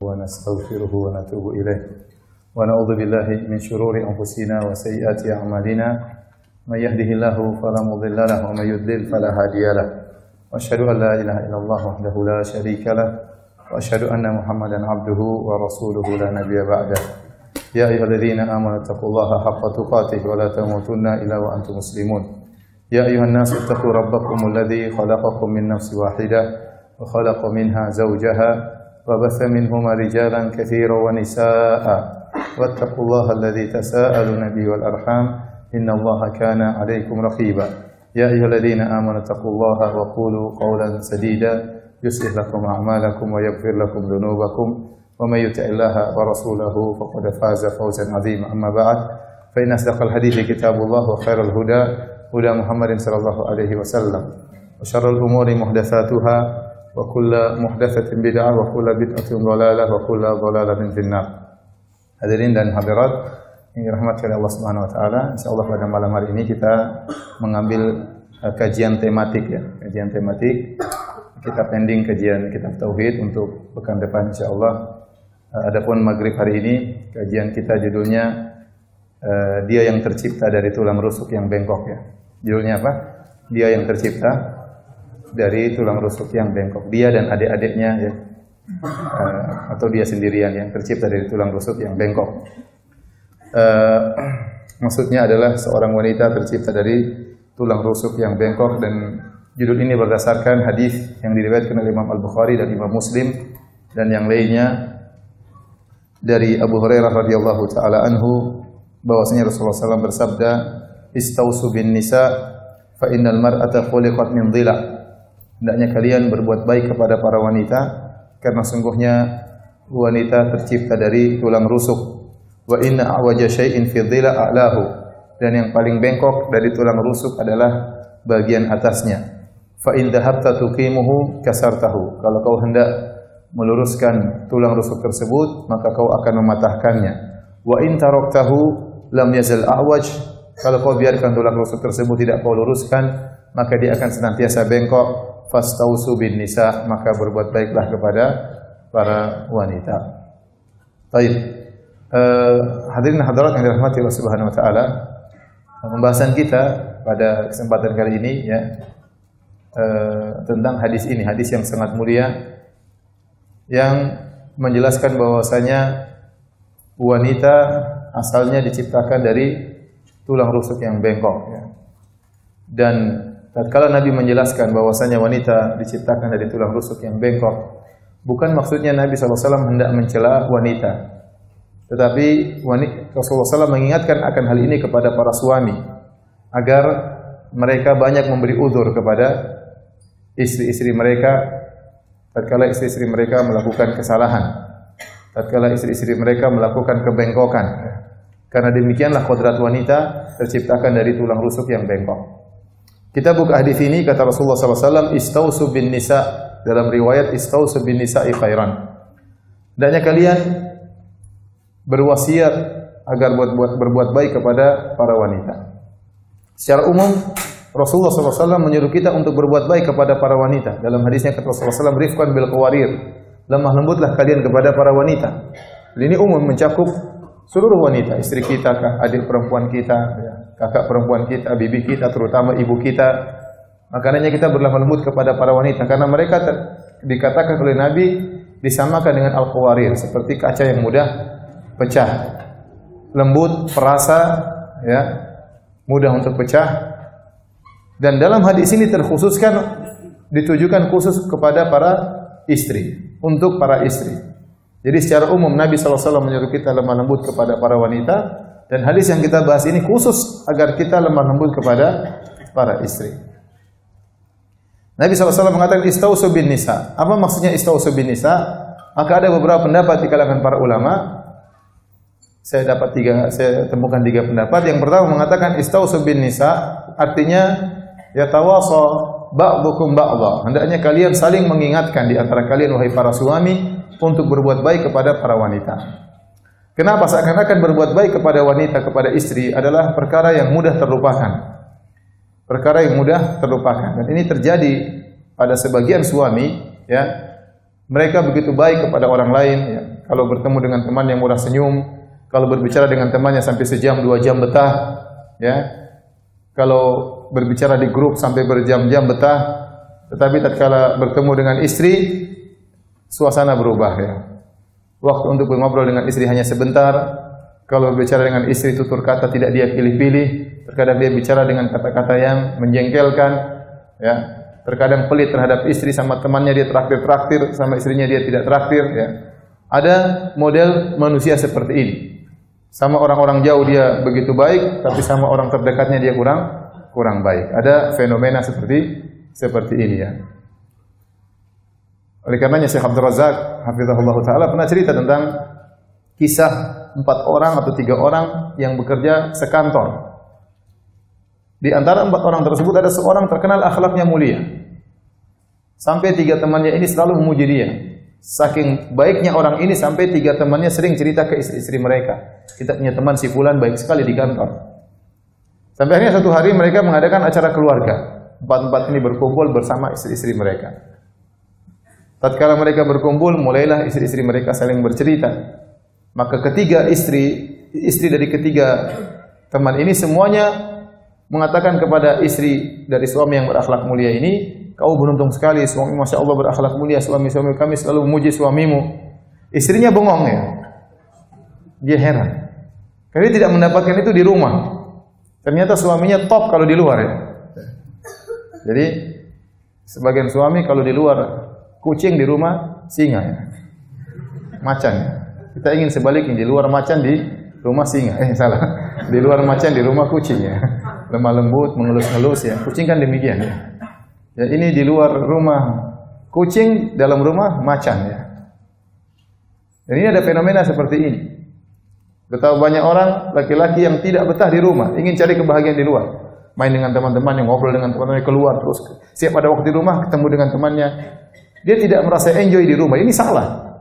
ونستغفره ونتوب إليه ونعوذ بالله من شرور أنفسنا وسيئات أعمالنا من يهده الله فلا مضل له ومن يضلل فلا هادي له وأشهد أن لا إله إلا الله وحده لا شريك له وأشهد أن محمدا عبده ورسوله لا نبي بعده يا أيها الذين آمنوا اتقوا الله حق تقاته ولا تموتن إلا وأنتم مسلمون يا أيها الناس اتقوا ربكم الذي خلقكم من نفس واحدة وخلق منها زوجها وبث منهما رجالا كثيرا ونساء واتقوا الله الذي تساءلون به والأرحام إن الله كان عليكم رقيبا يا أيها الذين آمنوا اتقوا الله وقولوا قولا سديدا يصلح لكم أعمالكم ويغفر لكم ذنوبكم ومن يطع الله ورسوله فقد فاز فوزا عظيما أما بعد فإن أصدق الحديث كتاب الله وخير الهدى هدى محمد صلى الله عليه وسلم وشر الأمور محدثاتها وكل محدثة بدعة وكل بدعة ضلالة وكل ضلالة في النار. Hadirin dan hadirat yang dirahmati oleh Allah Subhanahu wa taala, insyaallah pada malam hari ini kita mengambil kajian tematik ya. Kajian tematik. Kita pending kajian kitab tauhid untuk pekan depan insyaallah. Adapun maghrib hari ini kajian kita judulnya dia yang tercipta dari tulang rusuk yang bengkok ya. Judulnya apa? Dia yang tercipta dari tulang rusuk yang bengkok. Dia dan adik-adiknya ya. Atau dia sendirian yang tercipta dari tulang rusuk yang bengkok. Maksudnya adalah seorang wanita tercipta dari tulang rusuk yang bengkok, dan judul ini berdasarkan hadis yang diriwayatkan oleh Imam Al-Bukhari dan Imam Muslim dan yang lainnya dari Abu Hurairah radhiyallahu taala anhu bahwasanya Rasulullah SAW bersabda, "Istausu bin nisa fa innal mar'ata khuliqat min dhila." Hendaknya kalian berbuat baik kepada para wanita karena sungguhnya wanita tercipta dari tulang rusuk. Wa inna a'waja syai'in fi dhila a'lahu. Dan yang paling bengkok dari tulang rusuk adalah bagian atasnya. Fa in dhahabta tuqimuhu kasartahu. Kalau kau hendak meluruskan tulang rusuk tersebut, maka kau akan mematahkannya. Wa in taraktahu lam yazal a'waj. Kalau kau biarkan tulang rusuk tersebut tidak kau luruskan, maka dia akan senantiasa bengkok. Fastausu bin nisa, maka berbuat baiklah kepada para wanita. Baik. Hadirin hadirat yang dirahmati Allah Subhanahu wa taala. Pembahasan kita pada kesempatan kali ini ya tentang hadis ini, hadis yang sangat mulia yang menjelaskan bahwasanya wanita asalnya diciptakan dari tulang rusuk yang bengkok ya. Dan tatkala Nabi menjelaskan bahwasanya wanita diciptakan dari tulang rusuk yang bengkok, bukan maksudnya Nabi SAW hendak mencela wanita, tetapi Rasulullah SAW mengingatkan akan hal ini kepada para suami agar mereka banyak memberi uzur kepada istri-istri mereka tatkala istri-istri mereka melakukan kesalahan, tatkala istri-istri mereka melakukan kebengkokan. Karena demikianlah kodrat wanita terciptakan dari tulang rusuk yang bengkok. Kita buka hadis ini, kata Rasulullah SAW, "Istausu bin nisa." Dalam riwayat, "Istausu bin nisa'i khairan." Hendaknya kalian berwasiat agar berbuat baik kepada para wanita. Secara umum, Rasulullah SAW menyuruh kita untuk berbuat baik kepada para wanita. Dalam hadisnya kata Rasulullah SAW, "Rifqan bil qawarir." Lemah lembutlah kalian kepada para wanita. Dan ini umum mencakup seluruh wanita, istri kita, adik perempuan kita, ya, kakak perempuan kita, bibi kita, terutama ibu kita. Makanya kita berlemah lembut kepada para wanita karena mereka dikatakan oleh Nabi disamakan dengan al-qawarir, seperti kaca yang mudah pecah, lembut, perasa, ya, mudah untuk pecah. Dan dalam hadis ini terkhususkan ditujukan khusus kepada para istri, untuk para istri. Jadi secara umum Nabi SAW menyuruh kita lemah lembut kepada para wanita, dan hadis yang kita bahas ini khusus agar kita lemah lembut kepada para istri. Nabi SAW mengatakan istausu bin nisa. Apa maksudnya istausu bin nisa? Maka ada beberapa pendapat di kalangan para ulama. Saya temukan tiga pendapat. Yang pertama mengatakan istausu bin nisa artinya yatawasa ba'dukum ba'dha. Hendaknya kalian saling mengingatkan di antara kalian wahai para suami untuk berbuat baik kepada para wanita. Kenapa? Seakan-akan berbuat baik kepada wanita, kepada istri adalah perkara yang mudah terlupakan. Perkara yang mudah terlupakan. Dan ini terjadi pada sebagian suami, ya, Mereka begitu baik kepada orang lain, ya. Kalau bertemu dengan teman yang murah senyum, kalau berbicara dengan temannya sampai sejam 2 jam betah, ya. Kalau berbicara di grup sampai berjam-jam betah. Tetapi tatkala bertemu dengan istri, suasana berubah, ya. Waktu untuk ngobrol dengan istri hanya sebentar. Kalau berbicara dengan istri tutur kata tidak dia pilih-pilih. Terkadang dia bicara dengan kata-kata yang menjengkelkan, ya. Terkadang pelit terhadap istri, sama temannya dia traktir-traktir, sama istrinya dia tidak traktir, ya. Ada model manusia seperti ini. Sama orang-orang jauh dia begitu baik, tapi sama orang terdekatnya dia kurang baik. Ada fenomena seperti ini, ya. Oleh karenanya Syekh Abdul Razak hafizahullah taala pernah cerita tentang kisah 4 orang atau 3 orang yang bekerja sekantor. Di antara 4 orang tersebut ada seorang terkenal akhlaknya mulia. Sampai 3 temannya ini selalu memuji dia. Saking baiknya orang ini sampai 3 temannya sering cerita ke istri-istri mereka. Kita punya teman si fulan baik sekali di kantor. Sampai akhirnya suatu hari mereka mengadakan acara keluarga. 4 ini berkumpul bersama istri-istri mereka. Tatkala mereka berkumpul, mulailah istri-istri mereka saling bercerita. Maka ketiga istri dari ketiga teman ini semuanya mengatakan kepada istri dari suami yang berakhlak mulia ini, kau beruntung sekali, suami masya Allah berakhlak mulia, suami-suami kami selalu memuji suamimu. Istrinya bengong, ya. Dia heran. Karena dia tidak mendapatkan itu di rumah. Ternyata suaminya top kalau di luar, ya. Jadi sebagian suami kalau di luar kucing, di rumah singa, ya. Macan, ya. Kita ingin sebaliknya, di luar macan, di rumah singa. Salah. Di luar macan, di rumah kucing, ya. Lemah lembut, mengelus-ngelus, ya. Kucing kan demikian, ya. Ya, ini di luar rumah kucing, dalam rumah macan, ya. Dan ini ada fenomena seperti ini. Betapa banyak orang laki-laki yang tidak betah di rumah, ingin cari kebahagiaan di luar. Main dengan teman-teman, yang ngobrol dengan teman-temannya, keluar terus. Siap pada waktu di rumah ketemu dengan temannya. Dia tidak merasa enjoy di rumah. Ini salah.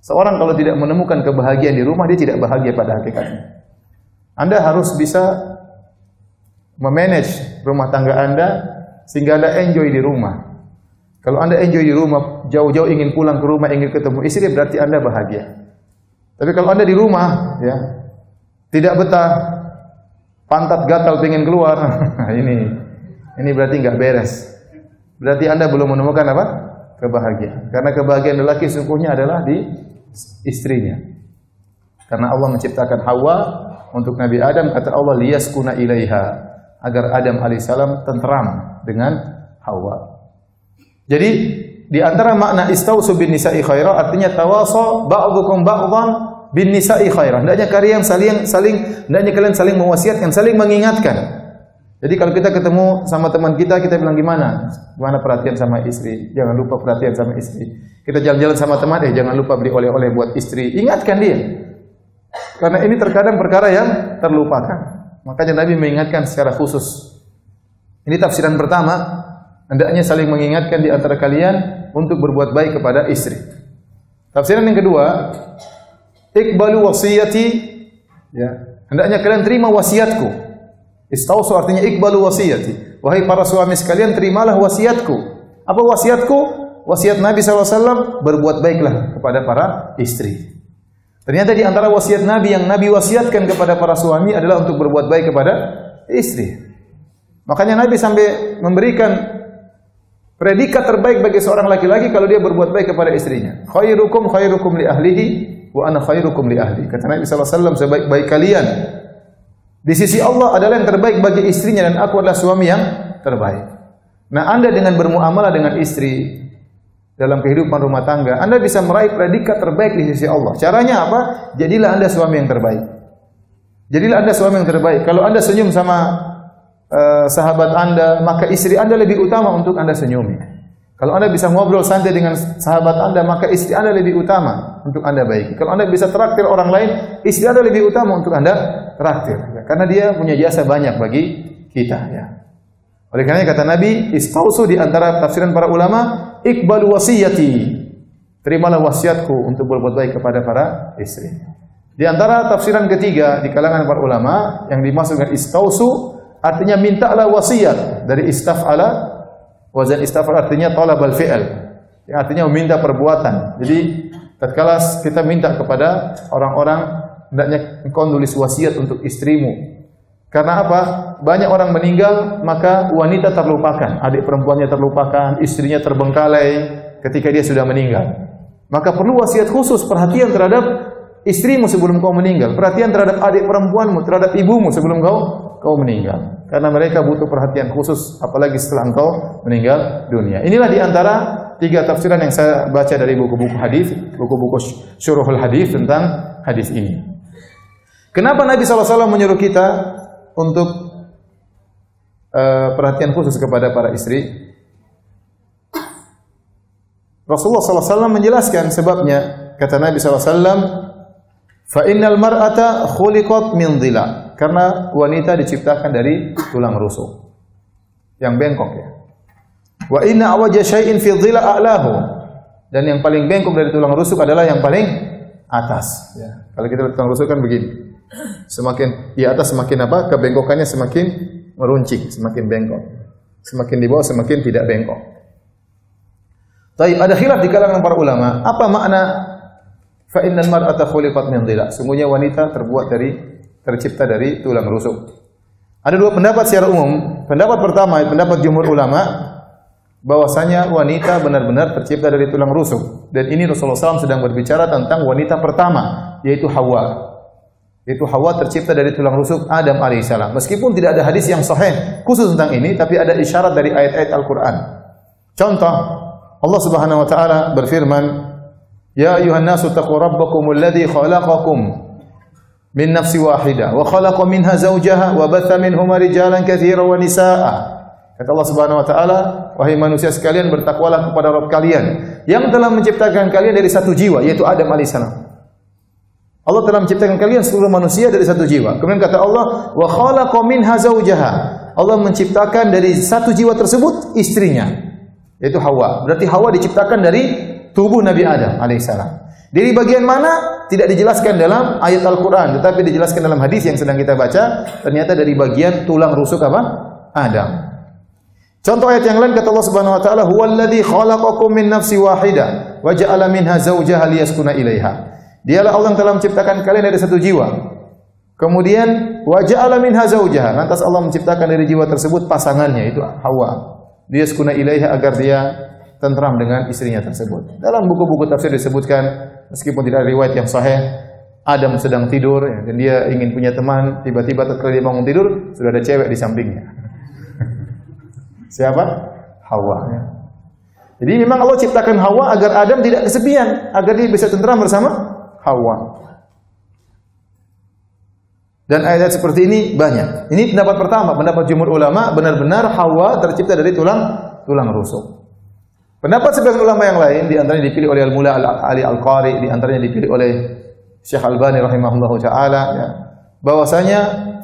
Seorang kalau tidak menemukan kebahagiaan di rumah, dia tidak bahagia pada hakikatnya. Anda harus bisa memanage rumah tangga Anda sehingga Anda enjoy di rumah. Kalau Anda enjoy di rumah, jauh-jauh ingin pulang ke rumah, ingin ketemu istri, berarti Anda bahagia. Tapi kalau Anda di rumah, ya, tidak betah, pantat gatal pengen keluar, ini berarti nggak beres. Berarti Anda belum menemukan apa? Kebahagiaan. Karena kebahagiaan lelaki sesungguhnya adalah di istrinya. Karena Allah menciptakan Hawa untuk Nabi Adam, kata Allah liyaskuna ilaiha, agar Adam alaihissalam tenteram dengan Hawa. Jadi di antara makna istausu bin nisa'i khaira artinya tawasa ba'dukum ba'dhan bin nisa'i khaira. Hendaknya kalian saling mewasiatkan, saling mengingatkan. Jadi kalau kita ketemu sama teman kita bilang gimana? Gimana perhatian sama istri? Jangan lupa perhatian sama istri. Kita jalan-jalan sama teman, jangan lupa beli oleh-oleh buat istri. Ingatkan dia. Karena ini terkadang perkara yang terlupakan. Makanya Nabi mengingatkan secara khusus. Ini tafsiran pertama. Hendaknya saling mengingatkan di antara kalian untuk berbuat baik kepada istri. Tafsiran yang kedua, iqbalu wasiyati, ya. Hendaknya kalian terima wasiatku. Istausu artinya iqbalu wasiyati. Wahai para suami sekalian, terimalah wasiatku. Apa wasiatku? Wasiat Nabi SAW, berbuat baiklah kepada para istri. Ternyata di antara wasiat Nabi yang Nabi wasiatkan kepada para suami adalah untuk berbuat baik kepada istri. Makanya Nabi sampai memberikan predikat terbaik bagi seorang laki-laki kalau dia berbuat baik kepada istrinya. Khairukum khairukum li ahlihi wa ana khairukum li ahli. Kata Nabi sallallahu alaihi wasallam, sebaik-baik kalian di sisi Allah adalah yang terbaik bagi istrinya dan aku adalah suami yang terbaik. Nah, Anda dengan bermuamalah dengan istri dalam kehidupan rumah tangga, Anda bisa meraih predikat terbaik di sisi Allah. Caranya apa? Jadilah Anda suami yang terbaik. Jadilah Anda suami yang terbaik. Kalau Anda senyum sama sahabat Anda, maka istri Anda lebih utama untuk Anda senyumi. Kalau Anda bisa ngobrol santai dengan sahabat Anda, maka istri Anda lebih utama untuk Anda baiki. Kalau Anda bisa traktir orang lain, istri Anda lebih utama untuk Anda traktir. Karena dia punya jasa banyak bagi kita, ya. Oleh karena kata Nabi, istausu di antara tafsiran para ulama, iqbalu wasiyati. Terimalah wasiatku untuk berbuat baik kepada para istri. Di antara tafsiran ketiga di kalangan para ulama yang dimaksud dengan istausu artinya mintalah wasiat dari istaf'ala. Wazan istaf'al artinya talabal fi'al. Yang artinya meminta perbuatan. Jadi tatkala kita minta kepada orang-orang, hendaknya engkau nulis wasiat untuk istrimu. Karena apa? Banyak orang meninggal, maka wanita terlupakan, adik perempuannya terlupakan, istrinya terbengkalai ketika dia sudah meninggal. Maka perlu wasiat khusus, perhatian terhadap istrimu sebelum kau meninggal, perhatian terhadap adik perempuanmu, terhadap ibumu sebelum kau meninggal. Karena mereka butuh perhatian khusus, apalagi setelah engkau meninggal dunia. Inilah di antara 3 tafsiran yang saya baca dari buku-buku hadis, buku-buku syuruhul hadis tentang hadis ini. Kenapa Nabi SAW menyuruh kita untuk perhatian khusus kepada para istri? Rasulullah SAW menjelaskan sebabnya. Kata Nabi SAW, fa innal mar'ata khuliqat min dhila. Karena wanita diciptakan dari tulang rusuk yang bengkok ya. Wa inna awajja syai'in fi dhila a'lahu. Dan yang paling bengkok dari tulang rusuk adalah yang paling atas ya. Kalau kita tulang rusuk kan begini. Semakin di atas semakin apa? Kebengkokannya semakin meruncing, semakin bengkok. Semakin di bawah semakin tidak bengkok. Baik, ada khilaf di kalangan para ulama, apa makna fa innal mar'ata khuliqat min dhila? Sungguhnya wanita tercipta dari tulang rusuk. Ada 2 pendapat secara umum. Pendapat pertama, pendapat jumhur ulama, bahwasanya wanita benar-benar tercipta dari tulang rusuk. Dan ini Rasulullah SAW sedang berbicara tentang wanita pertama, yaitu Hawa. Yaitu Hawa tercipta dari tulang rusuk Adam alaihissalam. Meskipun tidak ada hadis yang sahih khusus tentang ini, tapi ada isyarat dari ayat-ayat Al-Quran. Contoh, Allah Subhanahu wa taala berfirman, "Ya ayuhan nasu taqu rabbakumul ladzi khalaqakum min nafsin wahidah wa khalaqa minha zawjaha wa batha minhuma rijalan katsiran wa nisaa'a." Kata Allah Subhanahu wa taala, "Wahai manusia sekalian, bertakwalah kepada Rabb kalian yang telah menciptakan kalian dari satu jiwa, yaitu Adam alaihissalam." Allah telah menciptakan kalian seluruh manusia dari satu jiwa. Kemudian kata Allah, "Wa khalaqa minha zawjaha." Allah menciptakan dari satu jiwa tersebut istrinya, yaitu Hawa. Berarti Hawa diciptakan dari tubuh Nabi Adam alaihissalam. Dari bagian mana? Tidak dijelaskan dalam ayat Al-Quran, tetapi dijelaskan dalam hadis yang sedang kita baca. Ternyata dari bagian tulang rusuk apa? Adam. Contoh ayat yang lain kata Allah Subhanahu wa taala, "Huwallazi khalaqakum min nafsin wahidah wa ja'ala minha zawjaha liyaskuna ilaiha." Dialah Allah yang telah menciptakan kalian dari satu jiwa. Kemudian wa ja'ala minha zawjaha. Lantas Allah menciptakan dari jiwa tersebut pasangannya, itu Hawa. Dia sekuna ilaiha agar dia tentram dengan istrinya tersebut. Dalam buku-buku tafsir disebutkan, meskipun tidak ada riwayat yang sahih, Adam sedang tidur ya, dan dia ingin punya teman, tiba-tiba ketika dia bangun tidur sudah ada cewek di sampingnya. Siapa? Hawa ya. Jadi memang Allah ciptakan Hawa agar Adam tidak kesepian, agar dia bisa tentram bersama Hawa. Dan ayat seperti ini banyak. Ini pendapat pertama, pendapat jumhur ulama, benar-benar Hawa tercipta dari tulang rusuk. Pendapat sebagian ulama yang lain, di antaranya dipilih oleh Al-Mula Ali Al-Qari, di antaranya dipilih oleh Syekh Albani rahimahullahu taala ya, bahwasanya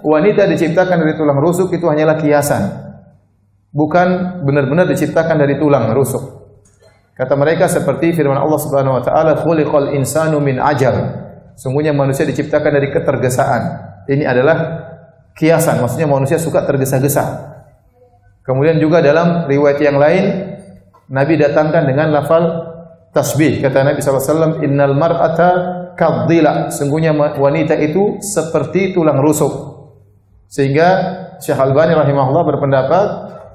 wanita diciptakan dari tulang rusuk itu hanyalah kiasan. Bukan benar-benar diciptakan dari tulang rusuk. Kata mereka seperti firman Allah Subhanahu wa taala, "Khuliqal insanu min ajal." Sungguhnya manusia diciptakan dari ketergesaan. Ini adalah kiasan, maksudnya manusia suka tergesa-gesa. Kemudian juga dalam riwayat yang lain, Nabi datangkan dengan lafal tasbih. Kata Nabi SAW, "Innal mar'ata kadhila." Sungguhnya wanita itu seperti tulang rusuk. Sehingga Syekh Albani rahimahullah berpendapat,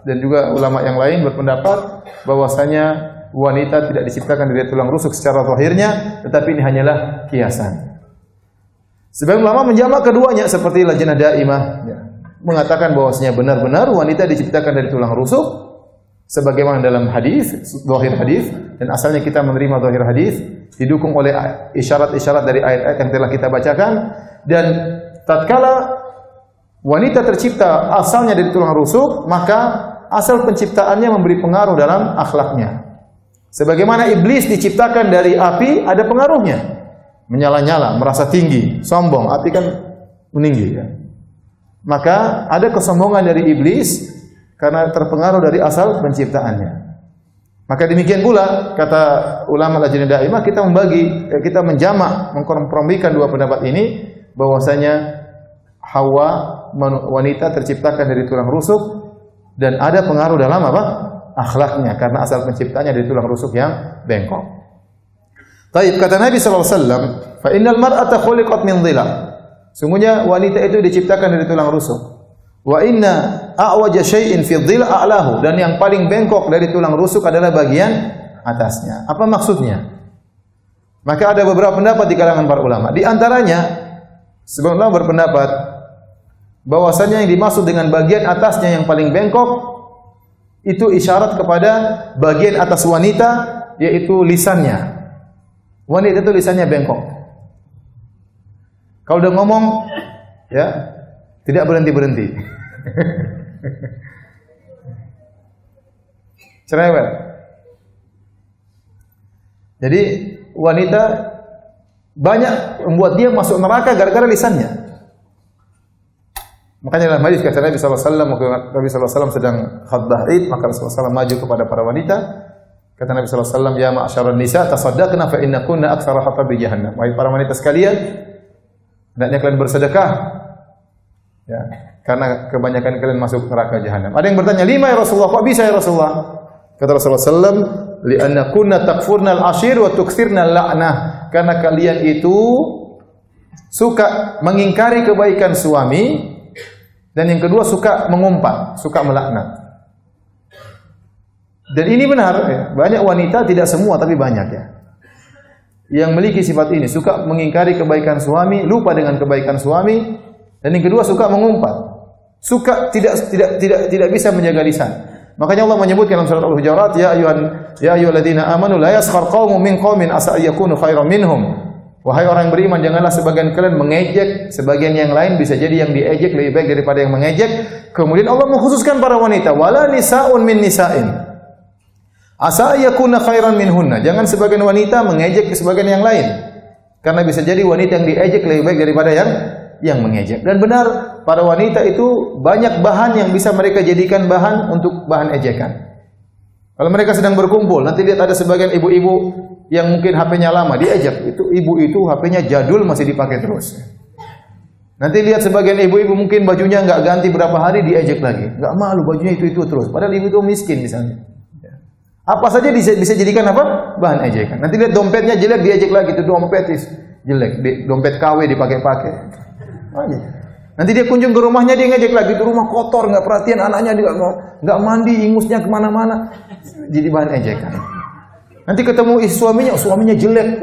dan juga ulama yang lain berpendapat, bahwasanya wanita tidak diciptakan dari tulang rusuk secara zahirnya, tetapi ini hanyalah kiasan. Sebagian ulama menjamak keduanya seperti Lajnah Daimah ya, mengatakan bahwasanya benar-benar wanita diciptakan dari tulang rusuk sebagaimana dalam hadis, zahir hadis, dan asalnya kita menerima zahir hadis didukung oleh isyarat-isyarat dari ayat-ayat yang telah kita bacakan. Dan tatkala wanita tercipta asalnya dari tulang rusuk, maka asal penciptaannya memberi pengaruh dalam akhlaknya. Sebagaimana iblis diciptakan dari api, ada pengaruhnya. Menyala-nyala, merasa tinggi, sombong, api kan meninggi ya. Maka ada kesombongan dari iblis karena terpengaruh dari asal penciptaannya. Maka demikian pula kata ulama Lajnah Daimah, kita menjamak, mengkompromikan dua pendapat ini, bahwasanya Hawa wanita terciptakan dari tulang rusuk dan ada pengaruh dalam apa? akhlaknya karena asal penciptanya dari tulang rusuk yang bengkok. Taib, kata Nabi sallallahu alaihi wasallam, "Fa innal mar'ata khuliqat min dhila." Sungguhnya wanita itu diciptakan dari tulang rusuk. Wa inna a'waja syai'in fi dhila a'lahu, dan yang paling bengkok dari tulang rusuk adalah bagian atasnya. Apa maksudnya? Maka ada beberapa pendapat di kalangan para ulama. Di antaranya sebagian ulama berpendapat bahwasanya yang dimaksud dengan bagian atasnya yang paling bengkok itu isyarat kepada bagian atas wanita, yaitu lisannya. Wanita itu lisannya bengkok. Kalau udah ngomong, ya tidak berhenti-berhenti. Cerewet. Jadi wanita banyak membuat dia masuk neraka gara-gara lisannya. Makanya dalam hadis kata Nabi sallallahu alaihi wasallam, Nabi sallallahu alaihi wasallam sedang khutbah Id, maka Rasulullah SAW maju kepada para wanita. Kata Nabi sallallahu alaihi wasallam, "Ya ma'syaral nisa, tasaddaqna fa innakunna aktsara hatabi jahannam." Wahai para wanita sekalian, hendaknya kalian bersedekah. Ya, karena kebanyakan kalian masuk neraka jahanam. Ada yang bertanya, "Lima ya Rasulullah?" Kok bisa ya Rasulullah? Kata Rasulullah sallallahu alaihi wasallam, "Li'anna kunna takfurnal ashir wa tukthirnal la'nah." Karena kalian itu suka mengingkari kebaikan suami, dan yang kedua suka mengumpat, suka melaknat. Dan ini benar, ya. Banyak wanita, tidak semua tapi banyak ya, yang memiliki sifat ini, suka mengingkari kebaikan suami, lupa dengan kebaikan suami, dan yang kedua suka mengumpat, suka tidak bisa menjaga lisan. Makanya Allah menyebutkan dalam surat Al-Hujurat, ya ayyuhalladzina amanu la yaskhar qaumun min qaumin asa ayyakunu khairan minhum. Wahai orang yang beriman, janganlah sebagian kalian mengejek sebagian yang lain, bisa jadi yang diejek lebih baik daripada yang mengejek. Kemudian Allah mengkhususkan para wanita, wala nisaun min nisa'in asa yakuna khairan minhunna. Jangan sebagian wanita mengejek sebagian yang lain, karena bisa jadi wanita yang diejek lebih baik daripada yang mengejek. Dan benar, para wanita itu banyak bahan yang bisa mereka jadikan bahan untuk bahan ejekan. Kalau mereka sedang berkumpul, nanti lihat ada sebagian ibu-ibu yang mungkin HP-nya lama, diejek. Itu ibu itu HP-nya jadul masih dipakai terus. Nanti lihat sebagian ibu-ibu mungkin bajunya enggak ganti berapa hari, diejek lagi. Enggak malu bajunya itu terus. Padahal ibu itu miskin misalnya. Apa saja bisa jadikan apa? Bahan ejekan. Nanti lihat dompetnya jelek, diejek lagi, itu dompet jelek, dompet KW dipakai-pakai. Nanti dia kunjung ke rumahnya, dia ngejek lagi, itu rumah kotor, enggak perhatian anaknya, dia enggak mandi, ingusnya kemana-mana. Jadi bahan ejekan. Nanti ketemu suaminya jelek.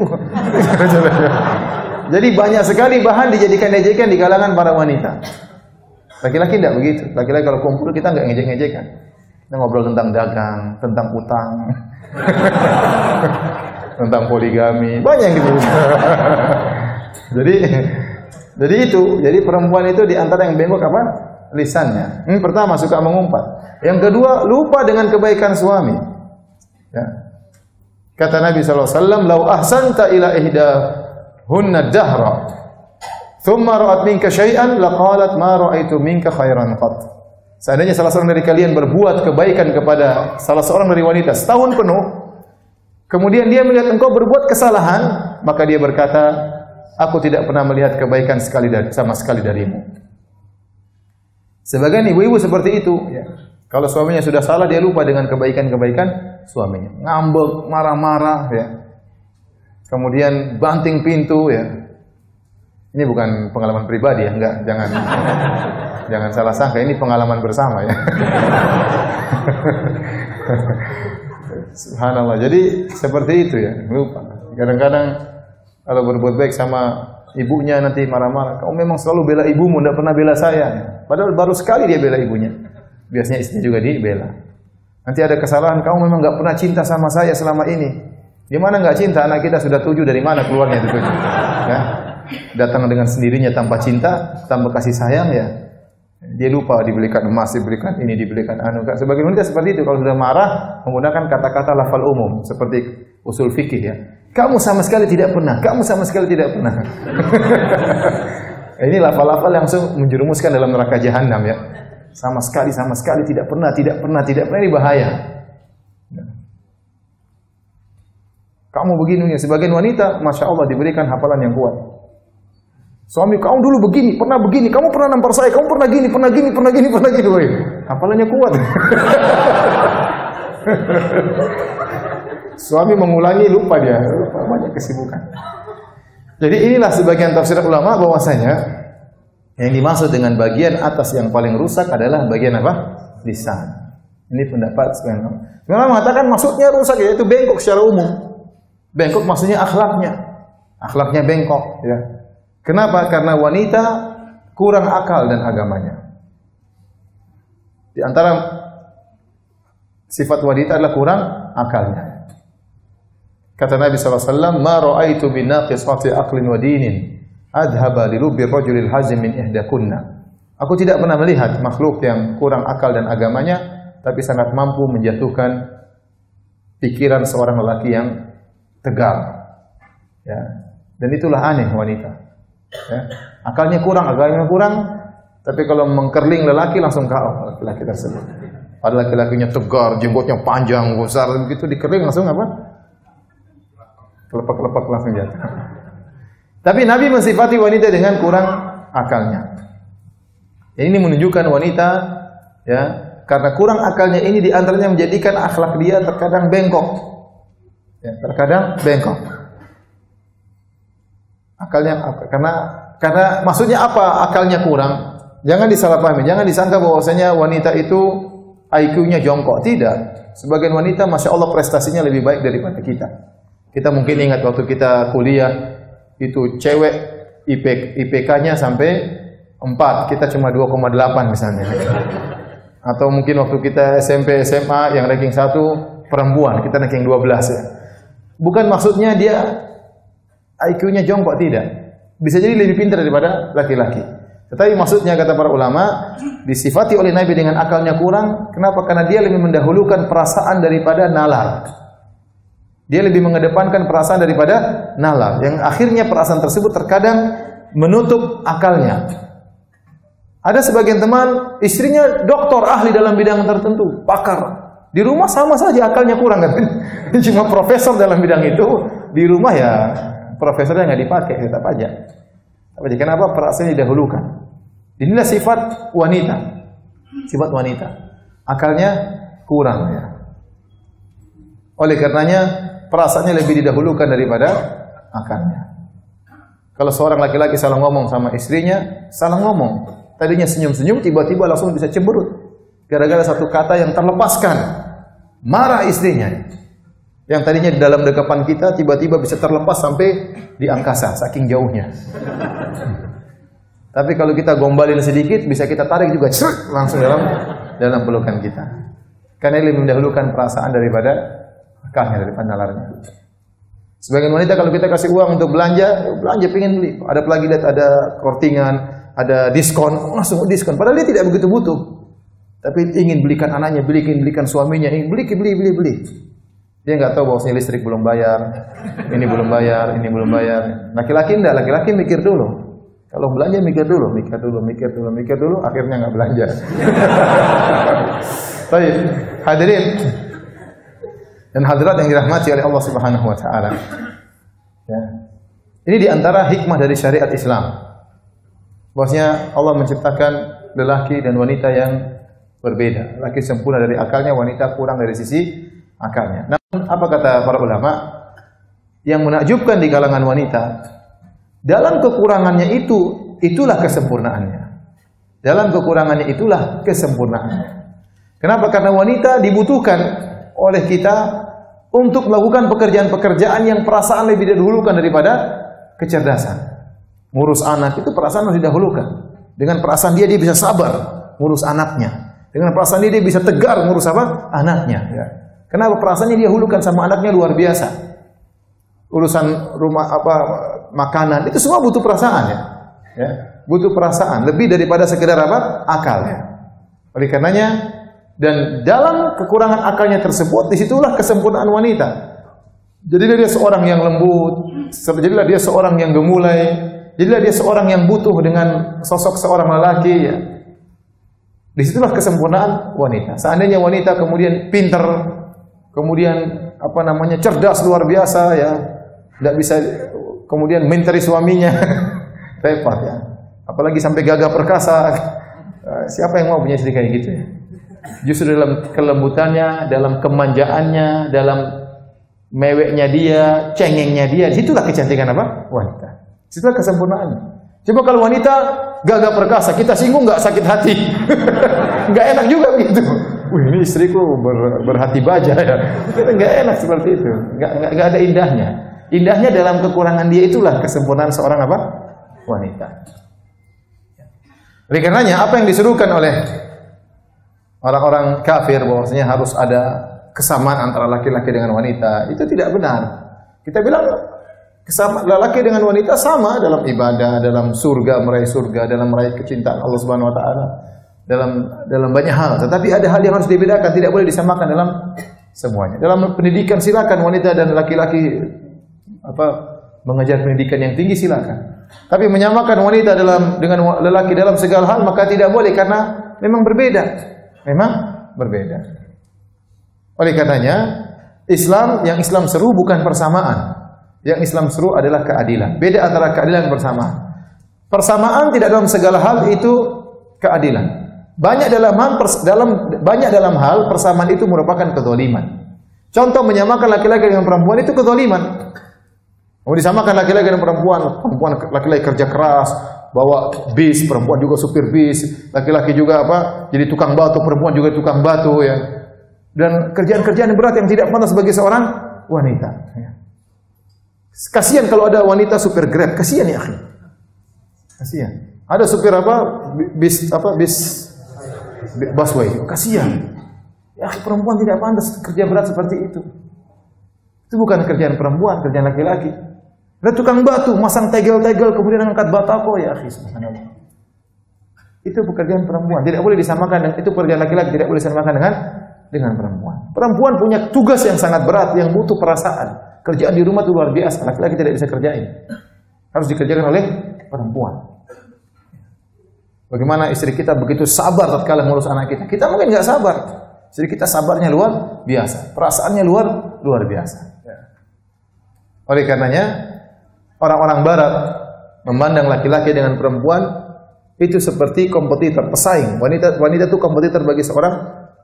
Jadi banyak sekali bahan dijadikan ejekan di kalangan para wanita. Laki-laki tidak begitu. Laki-laki kalau kumpul kita enggak ngejek-ngejekan. Kita ngobrol tentang dagang, tentang utang, tentang poligami, banyak yang dibahas. Jadi perempuan itu di antara yang bengkok apa? Lisannya. Pertama suka mengumpat. Yang kedua lupa dengan kebaikan suami. Ya. Kata Nabi sallallahu alaihi wasallam, "Lau ahsanta ila ihdahunna dahra, thumma ra'at minka syai'an laqalat ma ra'aitu minka khairan qat." Seandainya salah seorang dari kalian berbuat kebaikan kepada salah seorang dari wanita setahun penuh, kemudian dia melihat engkau berbuat kesalahan, maka dia berkata, "Aku tidak pernah melihat kebaikan sama sekali darimu." Sebagian ibu-ibu seperti itu, ya. Kalau suaminya sudah salah, dia lupa dengan kebaikan-kebaikan suaminya. Ngambek, marah-marah, ya. Kemudian banting pintu, ya. Ini bukan pengalaman pribadi, ya. Enggak, jangan salah sangka, ini pengalaman bersama, ya. Subhanallah. Jadi seperti itu, ya. Lupa. Kadang-kadang kalau berbuat baik sama ibunya nanti marah-marah. "Kamu memang selalu bela ibumu, tidak pernah bela saya." Padahal baru sekali dia bela ibunya. Biasanya istrinya juga dibela. Nanti ada kesalahan, "Kamu memang enggak pernah cinta sama saya selama ini." Gimana enggak cinta? Anak kita sudah 7, dari mana keluarnya itu 7? Ya. Datang dengan sendirinya tanpa cinta, tanpa kasih sayang, ya. Dia lupa dibelikan emas, dibelikan ini, dibelikan anu. Sebagian wanita seperti itu, kalau sudah marah menggunakan kata-kata lafal umum seperti usul fikih, ya. "Kamu sama sekali tidak pernah, kamu sama sekali tidak pernah." Ini lafal-lafal yang langsung menjerumuskan dalam neraka jahanam, ya. Sama sekali tidak pernah, ini bahaya. Kamu begini, sebagian wanita, masya Allah diberikan hafalan yang kuat. "Suami kamu dulu begini, kamu pernah nampar saya, kamu pernah gini. Hafalannya kuat. Suami mengulangi, lupa dia, lupa, banyak kesibukan. Jadi inilah sebagian tafsir ulama bahwasanya yang dimaksud dengan bagian atas yang paling rusak adalah bagian apa? Lisan. Ini pendapat sebagian ulama. Mereka mengatakan maksudnya rusak yaitu bengkok secara umum. Bengkok maksudnya akhlaknya. Akhlaknya bengkok, ya. Kenapa? Karena wanita kurang akal dan agamanya. Di antara sifat wanita adalah kurang akalnya. Kata Nabi SAW, "Ma ra'aitu min naqisati aqlin wa dinin adhaba li lubbi rajulil hazim min ihdakunna." Aku tidak pernah melihat makhluk yang kurang akal dan agamanya tapi sangat mampu menjatuhkan pikiran seorang lelaki yang tegar. Ya. Dan itulah aneh wanita. Ya. Akalnya kurang, agamanya kurang, tapi kalau mengkerling lelaki langsung KO lelaki tersebut. Padahal laki-lakinya tegar, jenggotnya panjang, besar, begitu dikerling langsung apa? Kelepak-kelepak langsung jatuh. Tapi Nabi mensifati wanita dengan kurang akalnya. Ini menunjukkan wanita, ya, karena kurang akalnya ini diantaranya menjadikan akhlak dia terkadang bengkok. Ya, terkadang bengkok. Akalnya karena maksudnya apa akalnya kurang? Jangan disalahpahami, jangan disangka bahwasanya wanita itu IQ-nya jongkok. Tidak. Sebagian wanita Masya Allah prestasinya lebih baik daripada kita. Kita mungkin ingat waktu kita kuliah, itu cewek IPK-nya sampai 4, kita cuma 2,8 misalnya. Atau mungkin waktu kita SMP, SMA yang ranking 1 perempuan, kita ranking 12 ya. Bukan maksudnya dia IQ-nya jongkok, tidak. Bisa jadi lebih pintar daripada laki-laki. Tetapi maksudnya kata para ulama, disifati oleh Nabi dengan akalnya kurang. Kenapa? Karena dia lebih mendahulukan perasaan daripada nalar. Dia lebih mengedepankan perasaan daripada nalar. Yang akhirnya perasaan tersebut terkadang menutup akalnya. Ada sebagian teman, istrinya doktor ahli dalam bidang tertentu, pakar. Di rumah sama saja akalnya kurang kan? Cuma profesor dalam bidang itu, di rumah ya profesornya nggak dipakai, tetap aja. Tapi kenapa perasaannya didahulukan? Inilah sifat wanita. Sifat wanita. Akalnya kurang ya. Oleh karenanya perasaannya lebih didahulukan daripada akalnya. Kalau seorang laki-laki salah ngomong sama istrinya, salah ngomong. Tadinya senyum-senyum, tiba-tiba langsung bisa cemberut. Gara-gara satu kata yang terlepaskan. Marah istrinya. Yang tadinya di dalam dekapan kita, tiba-tiba bisa terlepas sampai di angkasa, saking jauhnya. Tapi kalau kita gombalin sedikit, bisa kita tarik juga, langsung dalam pelukan kita. Karena ini mendahulukan perasaan daripada akalnya, daripada nalarnya. Sebagian wanita kalau kita kasih uang untuk belanja pengen beli. Ada lagi lihat ada kortingan, ada diskon, langsung diskon. Padahal dia tidak begitu butuh. Tapi ingin belikan anaknya, belikan suaminya, ingin beli. Dia nggak tahu bahwasanya listrik belum bayar, ini belum bayar. Laki-laki enggak, laki-laki mikir dulu. Kalau belanja mikir dulu, akhirnya nggak belanja. Baik, hadirin dan hadirat yang dirahmati oleh Allah Subhanahu wa taala. Ya. Ini di antara hikmah dari syariat Islam. Bahwasanya Allah menciptakan lelaki dan wanita yang berbeda. Laki sempurna dari akalnya, wanita kurang dari sisi akalnya. Namun apa kata para ulama? Yang menakjubkan di kalangan wanita, dalam kekurangannya itulah kesempurnaannya. Dalam kekurangannya itulah kesempurnaannya. Kenapa? Karena wanita dibutuhkan oleh kita untuk melakukan pekerjaan-pekerjaan yang perasaan lebih didahulukan daripada kecerdasan. Ngurus anak itu perasaan harus didahulukan. Dengan perasaan dia bisa sabar ngurus anaknya. Dengan perasaan dia bisa tegar ngurus apa? Anaknya. Ya. Kenapa? Perasaannya dia dahulukan sama anaknya luar biasa. Urusan rumah makanan itu semua butuh perasaan ya. Ya, butuh perasaan lebih daripada sekedar apa? Akal ya. Oleh karenanya dan dalam kekurangan akalnya tersebut disitulah kesempurnaan wanita. Jadilah dia seorang yang lembut, jadilah dia seorang yang gemulai, jadilah dia seorang yang butuh dengan sosok seorang lelaki ya. Disitulah kesempurnaan wanita. Seandainya wanita kemudian pintar, kemudian cerdas luar biasa ya, tidak bisa kemudian menteri suaminya, repot ya. Apalagi sampai gagah perkasa, siapa yang mau punya istri kayak gitu ya? Justru dalam kelembutannya, dalam kemanjaannya, dalam meweknya dia, cengengnya dia, disitulah kecantikan apa? Wanita. Disitulah kesempurnaannya. Coba kalau wanita gagah perkasa, kita singgung nggak sakit hati, nggak enak juga begitu. Wih, ini istriku berhati baja ya. Kita nggak enak seperti itu, nggak ada indahnya. Indahnya dalam kekurangan dia, itulah kesempurnaan seorang apa? Wanita. Oleh karenanya apa yang diserukan oleh orang-orang kafir bahwasanya harus ada kesamaan antara laki-laki dengan wanita, itu tidak benar. Kita bilang kesamaan laki dengan wanita sama dalam ibadah, dalam surga, meraih surga, dalam meraih kecintaan Allah Subhanahu wa taala, dalam banyak hal. Tetapi ada hal yang harus dibedakan, tidak boleh disamakan dalam semuanya. Dalam pendidikan silakan wanita dan laki-laki mengajar pendidikan yang tinggi silakan. Tapi menyamakan wanita dengan lelaki dalam segala hal maka tidak boleh, karena memang berbeda. Memang berbeda. Oleh karenanya, yang Islam seru bukan persamaan. Yang Islam seru adalah keadilan. Beda antara keadilan dan persamaan. Persamaan tidak dalam segala hal itu keadilan. Banyak dalam hal persamaan itu merupakan kezaliman. Contoh menyamakan laki-laki dengan perempuan itu kezaliman. Mau disamakan laki-laki dengan perempuan laki-laki kerja keras, bawa bis, perempuan juga supir bis, laki-laki juga jadi tukang batu, perempuan juga tukang batu ya. Dan kerjaan-kerjaan yang berat yang tidak pantas bagi seorang wanita. Ya. Kasihan kalau ada wanita supir Grab, kasihan ya akhi. Kasihan. Ada supir bis busway, kasihan. Ya akhi, perempuan tidak pantas kerja berat seperti itu. Itu bukan kerjaan perempuan, kerjaan laki-laki. Ada tukang batu, masang tegel-tegel, kemudian angkat batako, ya akhi, subhanallah. Itu pekerjaan perempuan, tidak boleh disamakan dengan itu pekerjaan laki-laki, tidak boleh disamakan dengan perempuan. Perempuan punya tugas yang sangat berat, yang butuh perasaan. Kerjaan di rumah itu luar biasa, laki-laki tidak bisa kerjain. Harus dikerjakan oleh perempuan. Bagaimana istri kita begitu sabar tatkala ngurus anak kita. Kita mungkin nggak sabar. Istri kita sabarnya luar biasa, perasaannya luar biasa. Oleh karenanya, orang-orang barat memandang laki-laki dengan perempuan itu seperti kompetitor, pesaing. Wanita itu kompetitor bagi seorang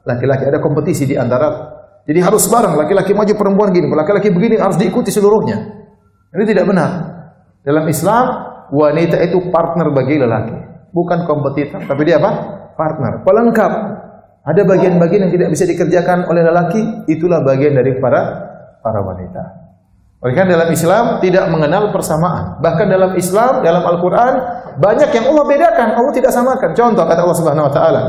laki-laki. Ada kompetisi di antara. Jadi harus bareng, laki-laki maju, perempuan gini, laki-laki begini harus diikuti seluruhnya. Ini tidak benar. Dalam Islam, wanita itu partner bagi lelaki, bukan kompetitor, tapi dia apa? Partner, pelengkap. Ada bagian-bagian yang tidak bisa dikerjakan oleh lelaki, itulah bagian dari para wanita. Oleh karena dalam Islam tidak mengenal persamaan. Bahkan dalam Islam, dalam Al-Quran, banyak yang Allah bedakan, Allah tidak samakan. Contoh kata Allah Subhanahu Wa Taala,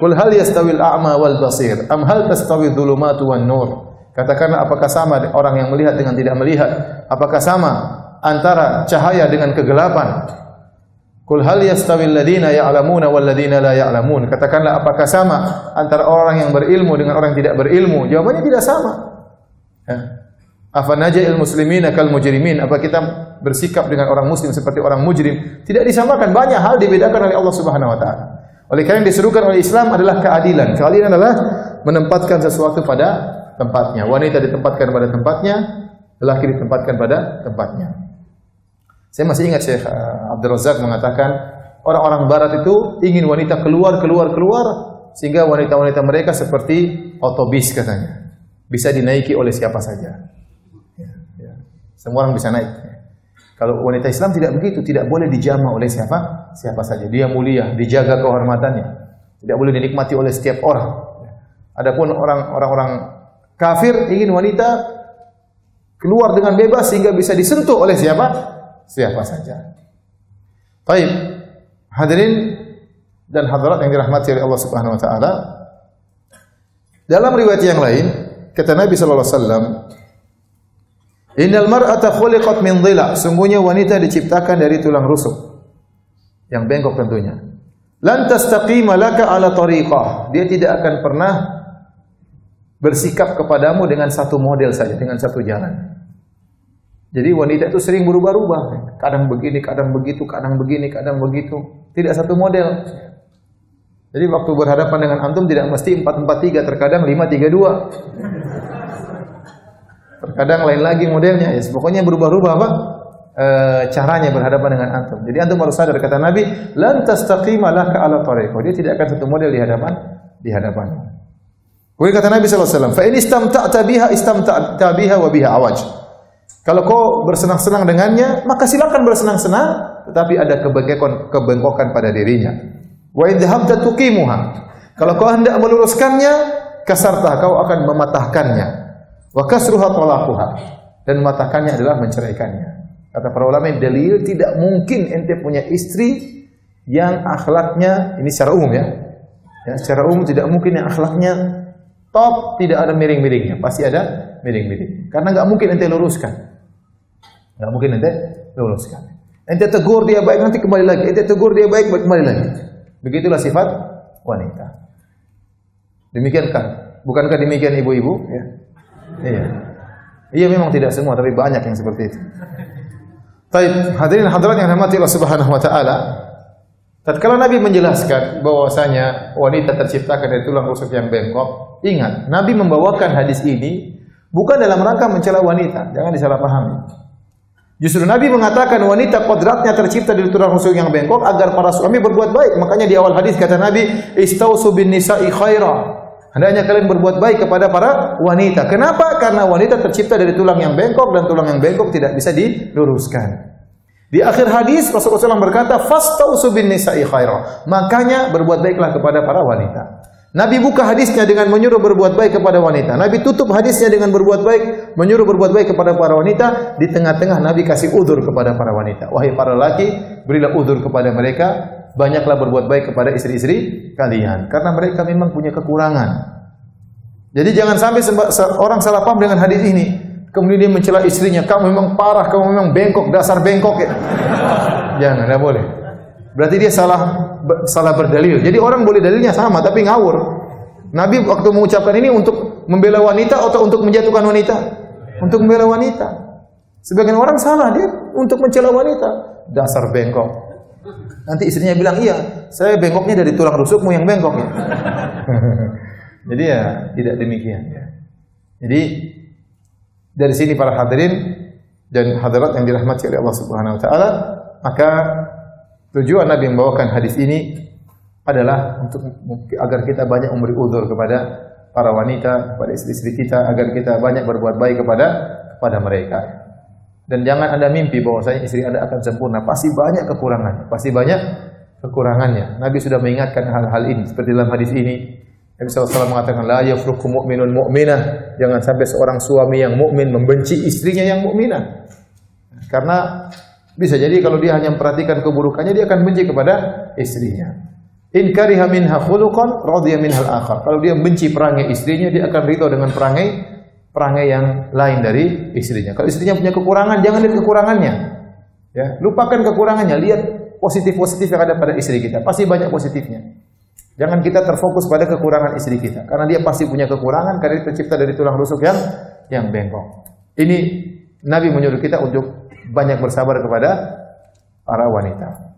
"Qul hal yastawil a'ma wal basir, am hal tastawi dhulumatu wan nur." Katakanlah, apakah sama orang yang melihat dengan tidak melihat? Apakah sama antara cahaya dengan kegelapan? Qul hal yastawil ladina ya'lamuna wal ladina la ya'lamun. Katakanlah, apakah sama antara orang yang berilmu dengan orang yang tidak berilmu? Jawabannya tidak sama. Afanaja'il muslimina kal mujrimin? Apa kita bersikap dengan orang muslim seperti orang mujrim? Tidak disamakan, banyak hal dibedakan oleh Allah Subhanahu wa taala. Oleh karena yang diserukan oleh Islam adalah keadilan. Keadilan adalah menempatkan sesuatu pada tempatnya. Wanita ditempatkan pada tempatnya, lelaki ditempatkan pada tempatnya. Saya masih ingat Syekh Abdul Razak mengatakan, orang-orang barat itu ingin wanita keluar sehingga wanita-wanita mereka seperti otobus katanya. Bisa dinaiki oleh siapa saja. Semua orang bisa naik. Kalau wanita Islam tidak begitu, tidak boleh dijamah oleh siapa saja. Dia mulia, dijaga kehormatannya. Tidak boleh dinikmati oleh setiap orang. Adapun orang-orang kafir ingin wanita keluar dengan bebas sehingga bisa disentuh oleh siapa saja. Baik, hadirin dan hadirat yang dirahmati oleh Allah Subhanahu wa taala. Dalam riwayat yang lain, kata Nabi sallallahu alaihi wasallam, "Innal mar'ata khuliqat min dhila." Sungguhnya wanita diciptakan dari tulang rusuk yang bengkok tentunya. "Lan tastaqima laka ala tariqah." Dia tidak akan pernah bersikap kepadamu dengan satu model saja, dengan satu jalan. Jadi wanita itu sering berubah-ubah, kadang begini, kadang begitu, kadang begini, kadang begitu. Tidak satu model. Jadi waktu berhadapan dengan antum tidak mesti 4-4-3, terkadang 5-3-2. Terkadang lain lagi modelnya, ya pokoknya berubah-ubah caranya berhadapan dengan antum. Jadi antum harus sadar, kata Nabi, "Lan tastaqima laka ala tariqah." Dia tidak akan satu model di hadapan. Kemudian kata Nabi sallallahu alaihi wasallam, "Fa in istamta'ta biha wa biha awaj." Kalau kau bersenang-senang dengannya, maka silakan bersenang-senang, tetapi ada kebengkokan pada dirinya. Wa in dhahabta tuqimuha. Kalau kau hendak meluruskannya, kasartah, kau akan mematahkannya. Wa kasruha talaquha. Dan mematahkannya adalah menceraikannya. Kata para ulama, dalil tidak mungkin ente punya istri yang akhlaknya, ini secara umum ya. Secara umum tidak mungkin yang akhlaknya top, tidak ada miring-miringnya. Pasti ada miring-miring. Karena enggak mungkin ente luruskan. Enggak mungkin ente luruskan. Ente tegur dia baik, nanti kembali lagi. Ente tegur dia baik, kembali lagi. Begitulah sifat wanita. Demikian kan? Bukankah demikian ibu-ibu? Ya. Iya. Iya memang tidak semua, tapi banyak yang seperti itu. Baik, hadirin hadirat yang dirahmati Allah Subhanahu wa taala. Tatkala Nabi menjelaskan bahwasanya wanita terciptakan dari tulang rusuk yang bengkok, ingat, Nabi membawakan hadis ini bukan dalam rangka mencela wanita, jangan disalahpahami. Justru Nabi mengatakan wanita kodratnya tercipta dari tulang rusuk yang bengkok agar para suami berbuat baik. Makanya di awal hadis kata Nabi, "Istausu bin nisa'i khaira." Hendaknya kalian berbuat baik kepada para wanita. Kenapa? Karena wanita tercipta dari tulang yang bengkok dan tulang yang bengkok tidak bisa diluruskan. Di akhir hadis Rasulullah SAW berkata, "Fastausu bin nisa'i khaira." Makanya berbuat baiklah kepada para wanita. Nabi buka hadisnya dengan menyuruh berbuat baik kepada wanita. Nabi tutup hadisnya dengan berbuat baik, menyuruh berbuat baik kepada para wanita. Di tengah-tengah Nabi kasih udzur kepada para wanita. Wahai para laki, berilah udzur kepada mereka. Banyaklah berbuat baik kepada istri-istri kalian. Karena mereka memang punya kekurangan. Jadi jangan sampai orang salah paham dengan hadis ini. Kemudian dia mencela istrinya, "Kamu memang parah, kamu memang bengkok, dasar bengkok." Ya. Jangan, tidak boleh. Berarti dia salah berdalil. Jadi orang boleh dalilnya sama, tapi ngawur. Nabi waktu mengucapkan ini untuk membela wanita atau untuk menjatuhkan wanita? Untuk membela wanita. Sebagian orang salah, dia untuk mencela wanita. Dasar bengkok. Nanti istrinya bilang, "Iya, saya bengkoknya dari tulang rusukmu yang bengkok." Ya. Jadi ya tidak demikian. Ya. Jadi dari sini para hadirin dan hadirat yang dirahmati oleh Allah Subhanahu Wa Taala, maka tujuan Nabi membawakan hadis ini adalah untuk agar kita banyak memberi udzur kepada para wanita, kepada istri-istri kita, agar kita banyak berbuat baik kepada mereka. Dan jangan Anda mimpi bahwasanya istri Anda akan sempurna, pasti banyak kekurangannya. Nabi sudah mengingatkan hal-hal ini seperti dalam hadis ini. Nabi SAW mengatakan, "La yafruqu mu'minun mu'minah." Jangan sampai seorang suami yang mukmin membenci istrinya yang mukminah. Karena bisa jadi kalau dia hanya memperhatikan keburukannya, dia akan benci kepada istrinya. In kariha minha khuluqan radiya minhal akhar. Kalau dia benci perangai istrinya, dia akan ridho dengan perangai yang lain dari istrinya. Kalau istrinya punya kekurangan, jangan lihat kekurangannya. Ya, lupakan kekurangannya, lihat positif-positif yang ada pada istri kita. Pasti banyak positifnya. Jangan kita terfokus pada kekurangan istri kita, karena dia pasti punya kekurangan karena dia tercipta dari tulang rusuk yang bengkok. Ini Nabi menyuruh kita untuk banyak bersabar kepada para wanita.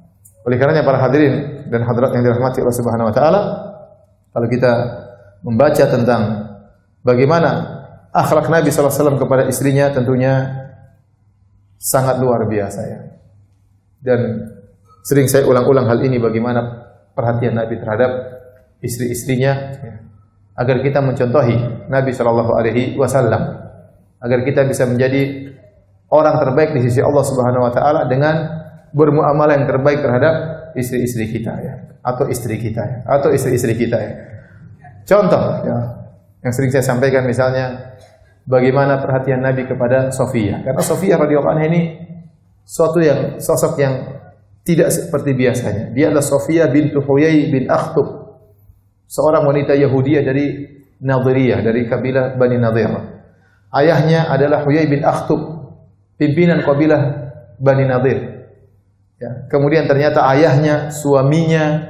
Oleh karenanya para hadirin dan hadirat yang dirahmati Allah Subhanahu wa taala, kalau kita membaca tentang bagaimana akhlak Nabi sallallahu alaihi wasallam kepada istrinya, tentunya sangat luar biasa ya. Dan sering saya ulang-ulang hal ini, bagaimana perhatian Nabi terhadap istri-istrinya ya, agar kita mencontohi Nabi sallallahu alaihi wasallam, agar kita bisa menjadi orang terbaik di sisi Allah Subhanahu wa taala dengan bermuamalah yang terbaik terhadap istri-istri kita ya, atau istri kita ya, atau istri-istri kita ya. Contoh ya, yang sering saya sampaikan misalnya bagaimana perhatian Nabi kepada Sofia. Karena Sofia radhiyallahu anha ini sosok yang tidak seperti biasanya. Dia adalah Sofia bintu Huyai bin Akhtub, seorang wanita Yahudiyah dari Nadhiriyah, dari kabilah Bani Nadhir. Ayahnya adalah Huyai bin Akhtub, pimpinan kabilah Bani Nadhir. Ya. Kemudian ternyata ayahnya, suaminya,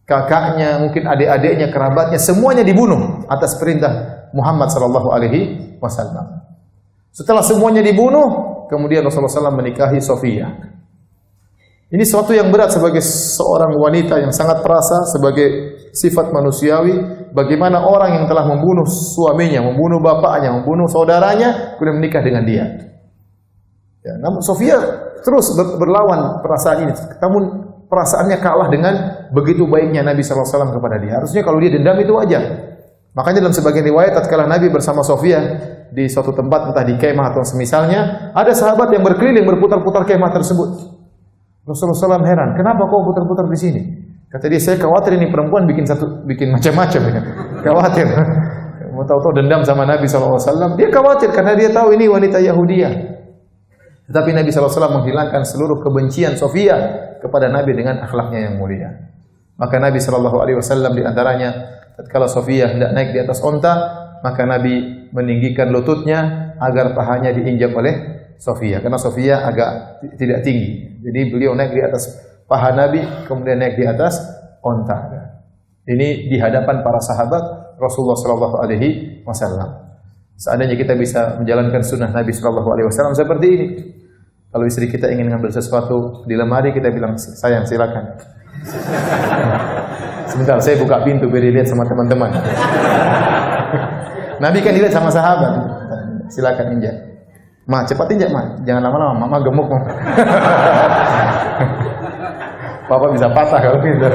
kakaknya, mungkin adik-adiknya, kerabatnya, semuanya dibunuh atas perintah Muhammad sallallahu alaihi wasallam. Setelah semuanya dibunuh, kemudian Rasulullah SAW menikahi Sofia. Ini suatu yang berat sebagai seorang wanita yang sangat perasa, sebagai sifat manusiawi. Bagaimana orang yang telah membunuh suaminya, membunuh bapaknya, membunuh saudaranya, kemudian menikah dengan dia. Ya, namun Sofia terus berlawan perasaan ini. Namun perasaannya kalah dengan begitu baiknya Nabi SAW kepada dia. Harusnya kalau dia dendam itu wajar. Makanya dalam sebagian riwayat tatkala Nabi bersama Sofia di suatu tempat entah di kemah atau semisalnya, ada sahabat yang berkeliling berputar-putar kemah tersebut. Rasulullah SAW heran, kenapa kau putar-putar di sini? Kata dia, saya khawatir ini perempuan bikin macam-macam ya. Khawatir. Mau tahu-tahu dendam sama Nabi SAW. Dia khawatir karena dia tahu ini wanita Yahudiyah. Tetapi Nabi SAW menghilangkan seluruh kebencian Sofia kepada Nabi dengan akhlaknya yang mulia. Maka Nabi SAW di antaranya, tatkala Sofia hendak naik di atas onta, maka Nabi meninggikan lututnya agar pahanya diinjak oleh Sofia. Karena Sofia agak tidak tinggi. Jadi beliau naik di atas paha Nabi, kemudian naik di atas onta. Ini di hadapan para sahabat Rasulullah SAW. Seandainya kita bisa menjalankan sunnah Nabi SAW seperti ini. Kalau istri kita ingin ngambil sesuatu di lemari, kita bilang, sayang silakan. Sebentar, saya buka pintu biar dilihat sama teman-teman. Nabi kan dilihat sama sahabat. Silakan injak. Ma, cepat injak, Ma. Jangan lama-lama, Mama gemuk. Papa bisa patah kalau gitu.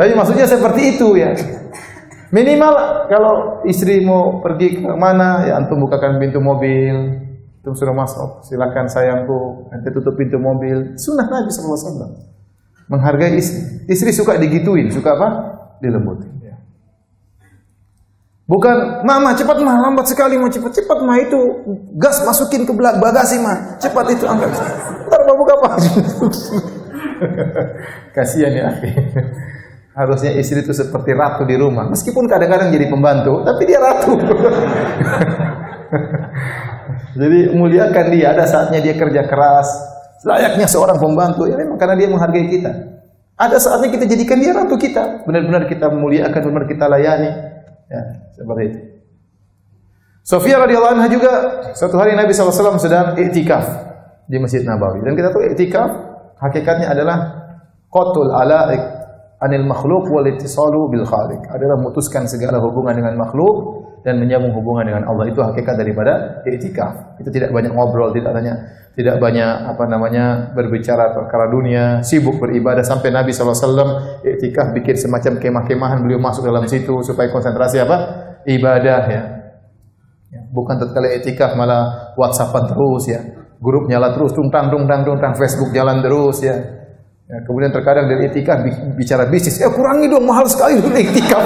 Tapi maksudnya seperti itu ya. Minimal kalau istri mau pergi ke mana, ya antum bukakan pintu mobil, antum suruh masuk. Silakan sayangku, nanti tutup pintu mobil. Sunnah Nabi SAW. Menghargai istri. Istri suka digituin, suka apa? Dilembutin. Ya. Bukan, Mama cepat Ma, lambat sekali Ma, cepat Ma, itu gas masukin ke bagasi Ma, cepat itu angkat. Ntar mau buka apa? Kasihan ya. Harusnya istri itu seperti ratu di rumah. Meskipun kadang-kadang jadi pembantu, tapi dia ratu. Jadi muliakan dia. Ada saatnya dia kerja keras, layaknya seorang pembantu. Ya memang karena dia menghargai kita. Ada saatnya kita jadikan dia ratu kita. Benar-benar kita memuliakan, benar-benar kita layani. Ya, seperti itu. Sofia radhiyallahu anha juga suatu hari Nabi SAW sedang iktikaf di Masjid Nabawi. Dan kita tahu iktikaf hakikatnya adalah qatul alaik anil makhluk wal ittisalu bil khaliq. Adalah memutuskan segala hubungan dengan makhluk dan menyambung hubungan dengan Allah. Itu hakikat daripada iktikaf. Itu tidak banyak ngobrol, tidak banyak berbicara perkara dunia, sibuk beribadah. Sampai Nabi SAW iktikaf bikin semacam kemah-kemahan, beliau masuk dalam situ supaya konsentrasi ibadah ya. Bukan tatkala iktikaf malah WhatsAppan terus ya. Grup nyala terus, tungtang, Facebook jalan terus ya. Ya, kemudian terkadang dari iktikaf bicara bisnis, kurangi dong, mahal sekali dulu iktikaf.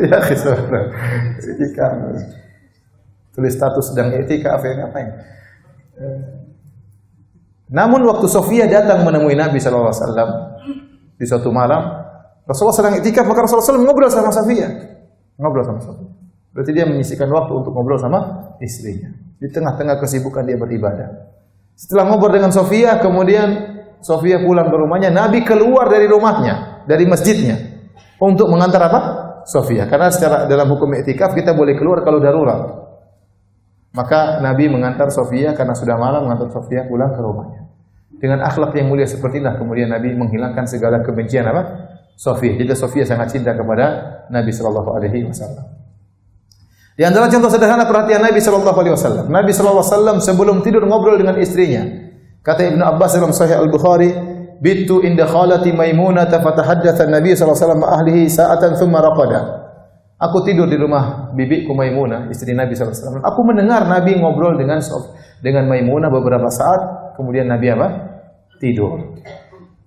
Ya, iktikaf. Tulis status sedang iktikaf ya, ngapain? Namun waktu Sofia datang menemui Nabi SAW di suatu malam, Rasulullah sedang iktikaf, maka Rasulullah SAW ngobrol sama Sofia. Berarti dia menyisihkan waktu untuk ngobrol sama istrinya. Di tengah-tengah kesibukan dia beribadah. Setelah ngobrol dengan Sofia, kemudian Sofia pulang ke rumahnya, Nabi keluar dari rumahnya, dari masjidnya untuk mengantar apa? Sofia. Karena secara dalam hukum iktikaf kita boleh keluar kalau darurat. Maka Nabi mengantar Sofia karena sudah malam, mengantar Sofia pulang ke rumahnya. Dengan akhlak yang mulia seperti inilah kemudian Nabi menghilangkan segala kebencian apa? Sofia. Jadi Sofia sangat cinta kepada Nabi SAW. Di antara contoh sederhana perhatian Nabi SAW. Nabi SAW sebelum tidur ngobrol dengan istrinya. Kata Ibnu Abbas dalam Sahih Al-Bukhari, "Bittu inda khalati Maimunah fatahaddatsa Nabi sallallahu alaihi wasallam ahlihi sa'atan thumma raqada." Aku tidur di rumah bibiku Maimunah, istri Nabi sallallahu alaihi wasallam. Aku mendengar Nabi ngobrol dengan Maimunah beberapa saat, kemudian Nabi apa? Tidur.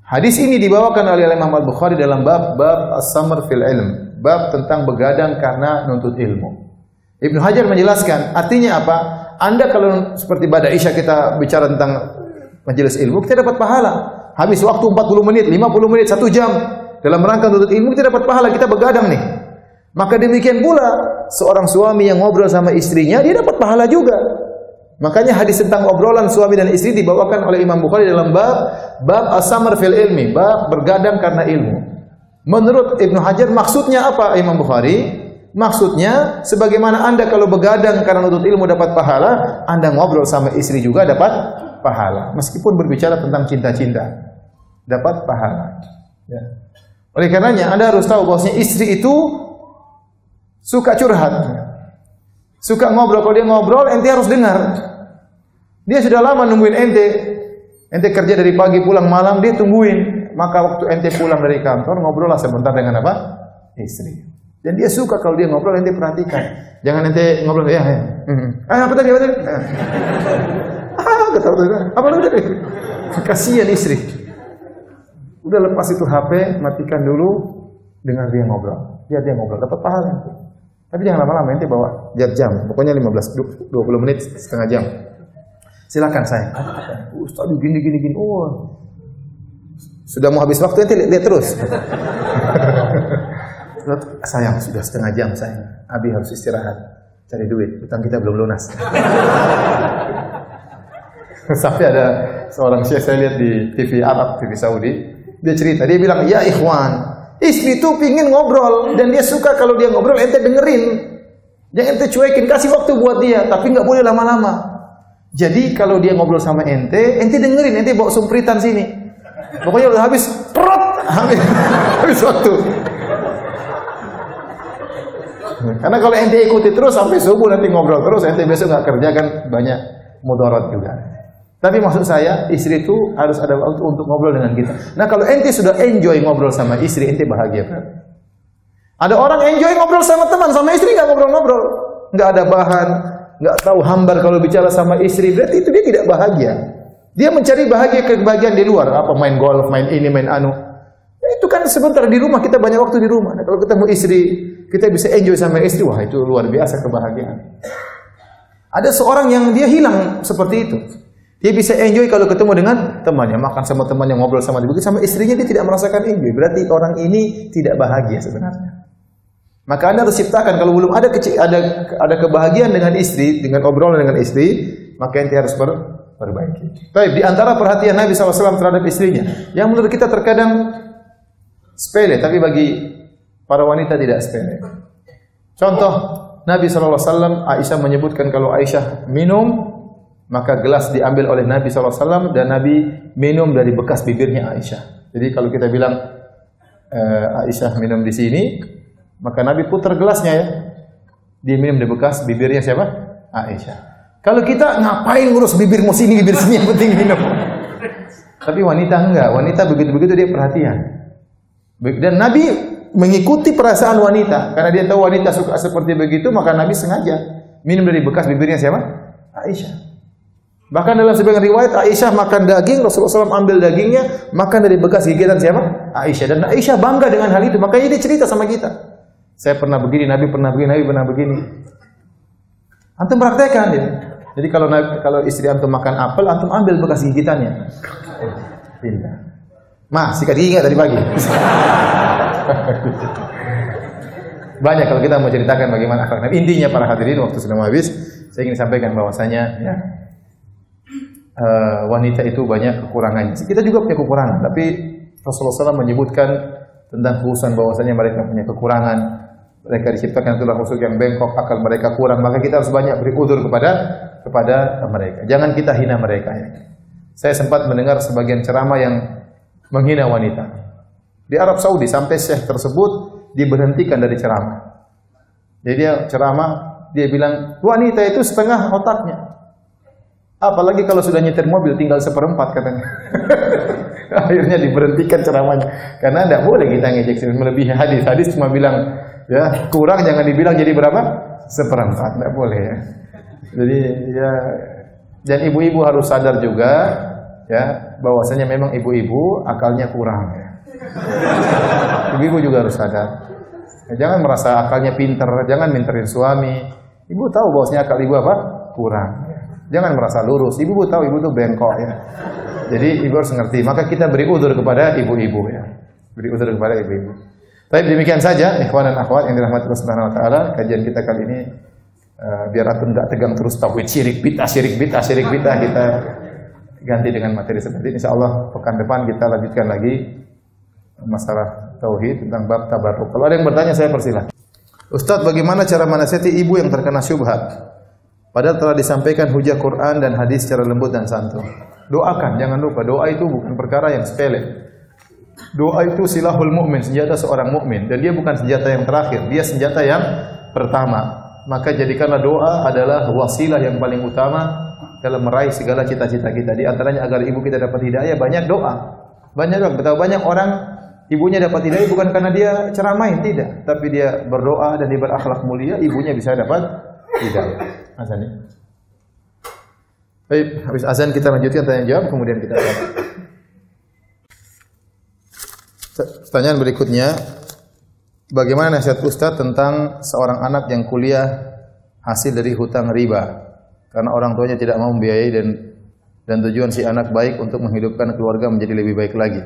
Hadis ini dibawakan oleh Imam Al-Bukhari dalam bab as-samar fil ilm, bab tentang begadang karena nuntut ilmu. Ibnu Hajar menjelaskan, artinya apa? Anda kalau seperti pada Isya kita bicara tentang majelis ilmu, kita dapat pahala. Habis waktu 40 menit, 50 menit, 1 jam dalam rangka menuntut ilmu, kita dapat pahala, kita begadang nih. Maka demikian pula seorang suami yang ngobrol sama istrinya, dia dapat pahala juga. Makanya hadis tentang obrolan suami dan istri dibawakan oleh Imam Bukhari dalam bab as-samar fil ilmi, bab bergadang karena ilmu. Menurut Ibnu Hajar maksudnya apa Imam Bukhari? Maksudnya sebagaimana Anda kalau begadang karena menuntut ilmu dapat pahala, Anda ngobrol sama istri juga dapat pahala. Meskipun berbicara tentang cinta-cinta, dapat pahala. Ya. Oleh karenanya Anda harus tahu bahwasanya istri itu suka curhat, suka ngobrol. Kalau dia ngobrol, ente harus dengar. Dia sudah lama nungguin ente kerja dari pagi pulang malam, dia tungguin. Maka waktu ente pulang dari kantor, ngobrollah sebentar dengan apa? Istri. Dan dia suka kalau dia ngobrol, ente perhatikan. Jangan ente ngobrol, ya. Apa tadi? Apa tadi? Kasihan istri. Udah lepas itu HP, matikan dulu, dengar dia ngobrol. Dia ngobrol, dapat pahala. Tapi jangan lama-lama, ente bawa jam. Pokoknya 15-20 menit, setengah jam. Silakan sayang. Ustaz gini. Oh. Sudah mau habis waktu, ente lihat terus. Sayang, sudah setengah jam sayang. Abi harus istirahat, cari duit. Utang kita belum lunas. Sampai ada seorang syekh saya lihat di TV Arab, TV Saudi. Dia cerita, dia bilang, ya ikhwan, istri itu pingin ngobrol dan dia suka kalau dia ngobrol ente dengerin. Jangan ente cuekin, kasih waktu buat dia, tapi nggak boleh lama-lama. Jadi kalau dia ngobrol sama ente dengerin, ente bawa sumpritan sini. Pokoknya udah habis, habis waktu. Karena kalau ente ikuti terus sampai subuh nanti ngobrol terus, ente besok nggak kerja kan banyak mudarat juga. Tapi maksud saya, istri itu harus ada waktu untuk ngobrol dengan kita. Nah kalau ente sudah enjoy ngobrol sama istri, ente bahagia kan? Ada orang enjoy ngobrol sama teman, sama istri nggak ngobrol-ngobrol, nggak ada bahan, nggak tahu hambar kalau bicara sama istri, berarti itu dia tidak bahagia. Dia mencari kebahagiaan di luar, apa main golf, main ini, main anu. Nah, itu kan sebentar di rumah, kita banyak waktu di rumah. Nah, kalau ketemu istri, kita bisa enjoy sama istri, wah itu luar biasa kebahagiaan. Ada seorang yang dia hilang seperti itu. Dia bisa enjoy kalau ketemu dengan temannya, makan sama temannya, ngobrol sama dia. Begitu sama istrinya dia tidak merasakan enjoy. Berarti orang ini tidak bahagia sebenarnya. Maka Anda harus ciptakan kalau belum ada kebahagiaan dengan istri, dengan obrolan dengan istri, maka ente harus perbaiki. Baik, di antara perhatian Nabi SAW terhadap istrinya, yang menurut kita terkadang sepele, tapi bagi para wanita tidak sepele. Contoh, Nabi SAW, Aisyah menyebutkan kalau Aisyah minum, maka gelas diambil oleh Nabi SAW dan Nabi minum dari bekas bibirnya Aisyah. Jadi kalau kita bilang Aisyah minum di sini, maka Nabi putar gelasnya ya. Dia minum dari bekas bibirnya siapa? Aisyah. Kalau kita ngapain ngurus bibirmu sini, bibir sini, yang penting minum. Tapi wanita enggak. Wanita begitu-begitu dia perhatian. Dan Nabi mengikuti perasaan wanita. Karena dia tahu wanita suka seperti begitu, maka Nabi sengaja minum dari bekas bibirnya siapa? Aisyah. Bahkan dalam sebagian riwayat Aisyah makan daging, Rasulullah SAW ambil dagingnya, makan dari bekas gigitan siapa? Aisyah. Dan Aisyah bangga dengan hal itu, makanya dia cerita sama kita. Saya pernah begini, Nabi pernah begini, Nabi pernah begini. Antum praktekkan dia. Jadi kalau istri antum makan apel, antum ambil bekas gigitannya. Pindah. Ma, sikat gigi nggak tadi pagi? Banyak kalau kita mau ceritakan bagaimana akhlak Nabi. Intinya para hadirin, waktu sudah mau habis, saya ingin sampaikan bahwasanya ya, wanita itu banyak kekurangannya. Kita juga punya kekurangan, tapi Rasulullah SAW menyebutkan tentang khususan bahwasanya mereka punya kekurangan. Mereka diciptakan tulang rusuk yang bengkok, akal mereka kurang, maka kita harus banyak beri udzur kepada mereka. Jangan kita hina mereka ya. Saya sempat mendengar sebagian ceramah yang menghina wanita. Di Arab Saudi sampai syekh tersebut diberhentikan dari ceramah. Jadi dia ceramah, dia bilang wanita itu setengah otaknya. Apalagi kalau sudah nyetir mobil tinggal 1/4 katanya. Akhirnya diberhentikan ceramahnya. Karena tidak boleh kita ngejek melebihi hadis. Hadis cuma bilang ya kurang, jangan dibilang jadi berapa? 1/4, tidak boleh ya. Jadi ya, dan ibu-ibu harus sadar juga ya bahwasanya memang ibu-ibu akalnya kurang ya. Ibu-ibu juga harus sadar. Ya, jangan merasa akalnya pinter, jangan minterin suami. Ibu tahu bahwasanya akal ibu apa? Kurang. Jangan merasa lurus. Ibu tahu ibu tuh bengkok ya. Jadi ibu harus ngerti. Maka kita beri udzur kepada ibu-ibu ya. Beri udzur kepada ibu-ibu. Baik, demikian saja ikhwan dan akhwat yang dirahmati Allah Subhanahu wa taala, kajian kita kali ini biar antum enggak tegang terus tauhid syirik bid'ah kita ganti dengan materi seperti ini. Insyaallah pekan depan kita lanjutkan lagi masalah tauhid tentang bab tabarruk. Kalau ada yang bertanya saya persilahkan. Ustaz, bagaimana cara menasihati ibu yang terkena syubhat? Padahal telah disampaikan hujah Quran dan hadis secara lembut dan santun. Doakan, jangan lupa. Doa itu bukan perkara yang sepele. Doa itu silahul mukmin, senjata seorang mukmin, dan dia bukan senjata yang terakhir, dia senjata yang pertama. Maka jadikanlah doa adalah wasilah yang paling utama dalam meraih segala cita-cita kita. Di antaranya agar ibu kita dapat hidayah, banyak doa. Banyak doa. Betapa banyak orang ibunya dapat hidayah bukan karena dia ceramain, tidak, tapi dia berdoa dan dia berakhlak mulia, ibunya bisa dapat hidayah. Azan ya. Baik, habis azan kita lanjutkan tanya jawab, kemudian kita pertanyaan berikutnya, bagaimana nasihat Ustaz tentang seorang anak yang kuliah hasil dari hutang riba karena orang tuanya tidak mau membiayai dan tujuan si anak baik untuk menghidupkan keluarga menjadi lebih baik lagi.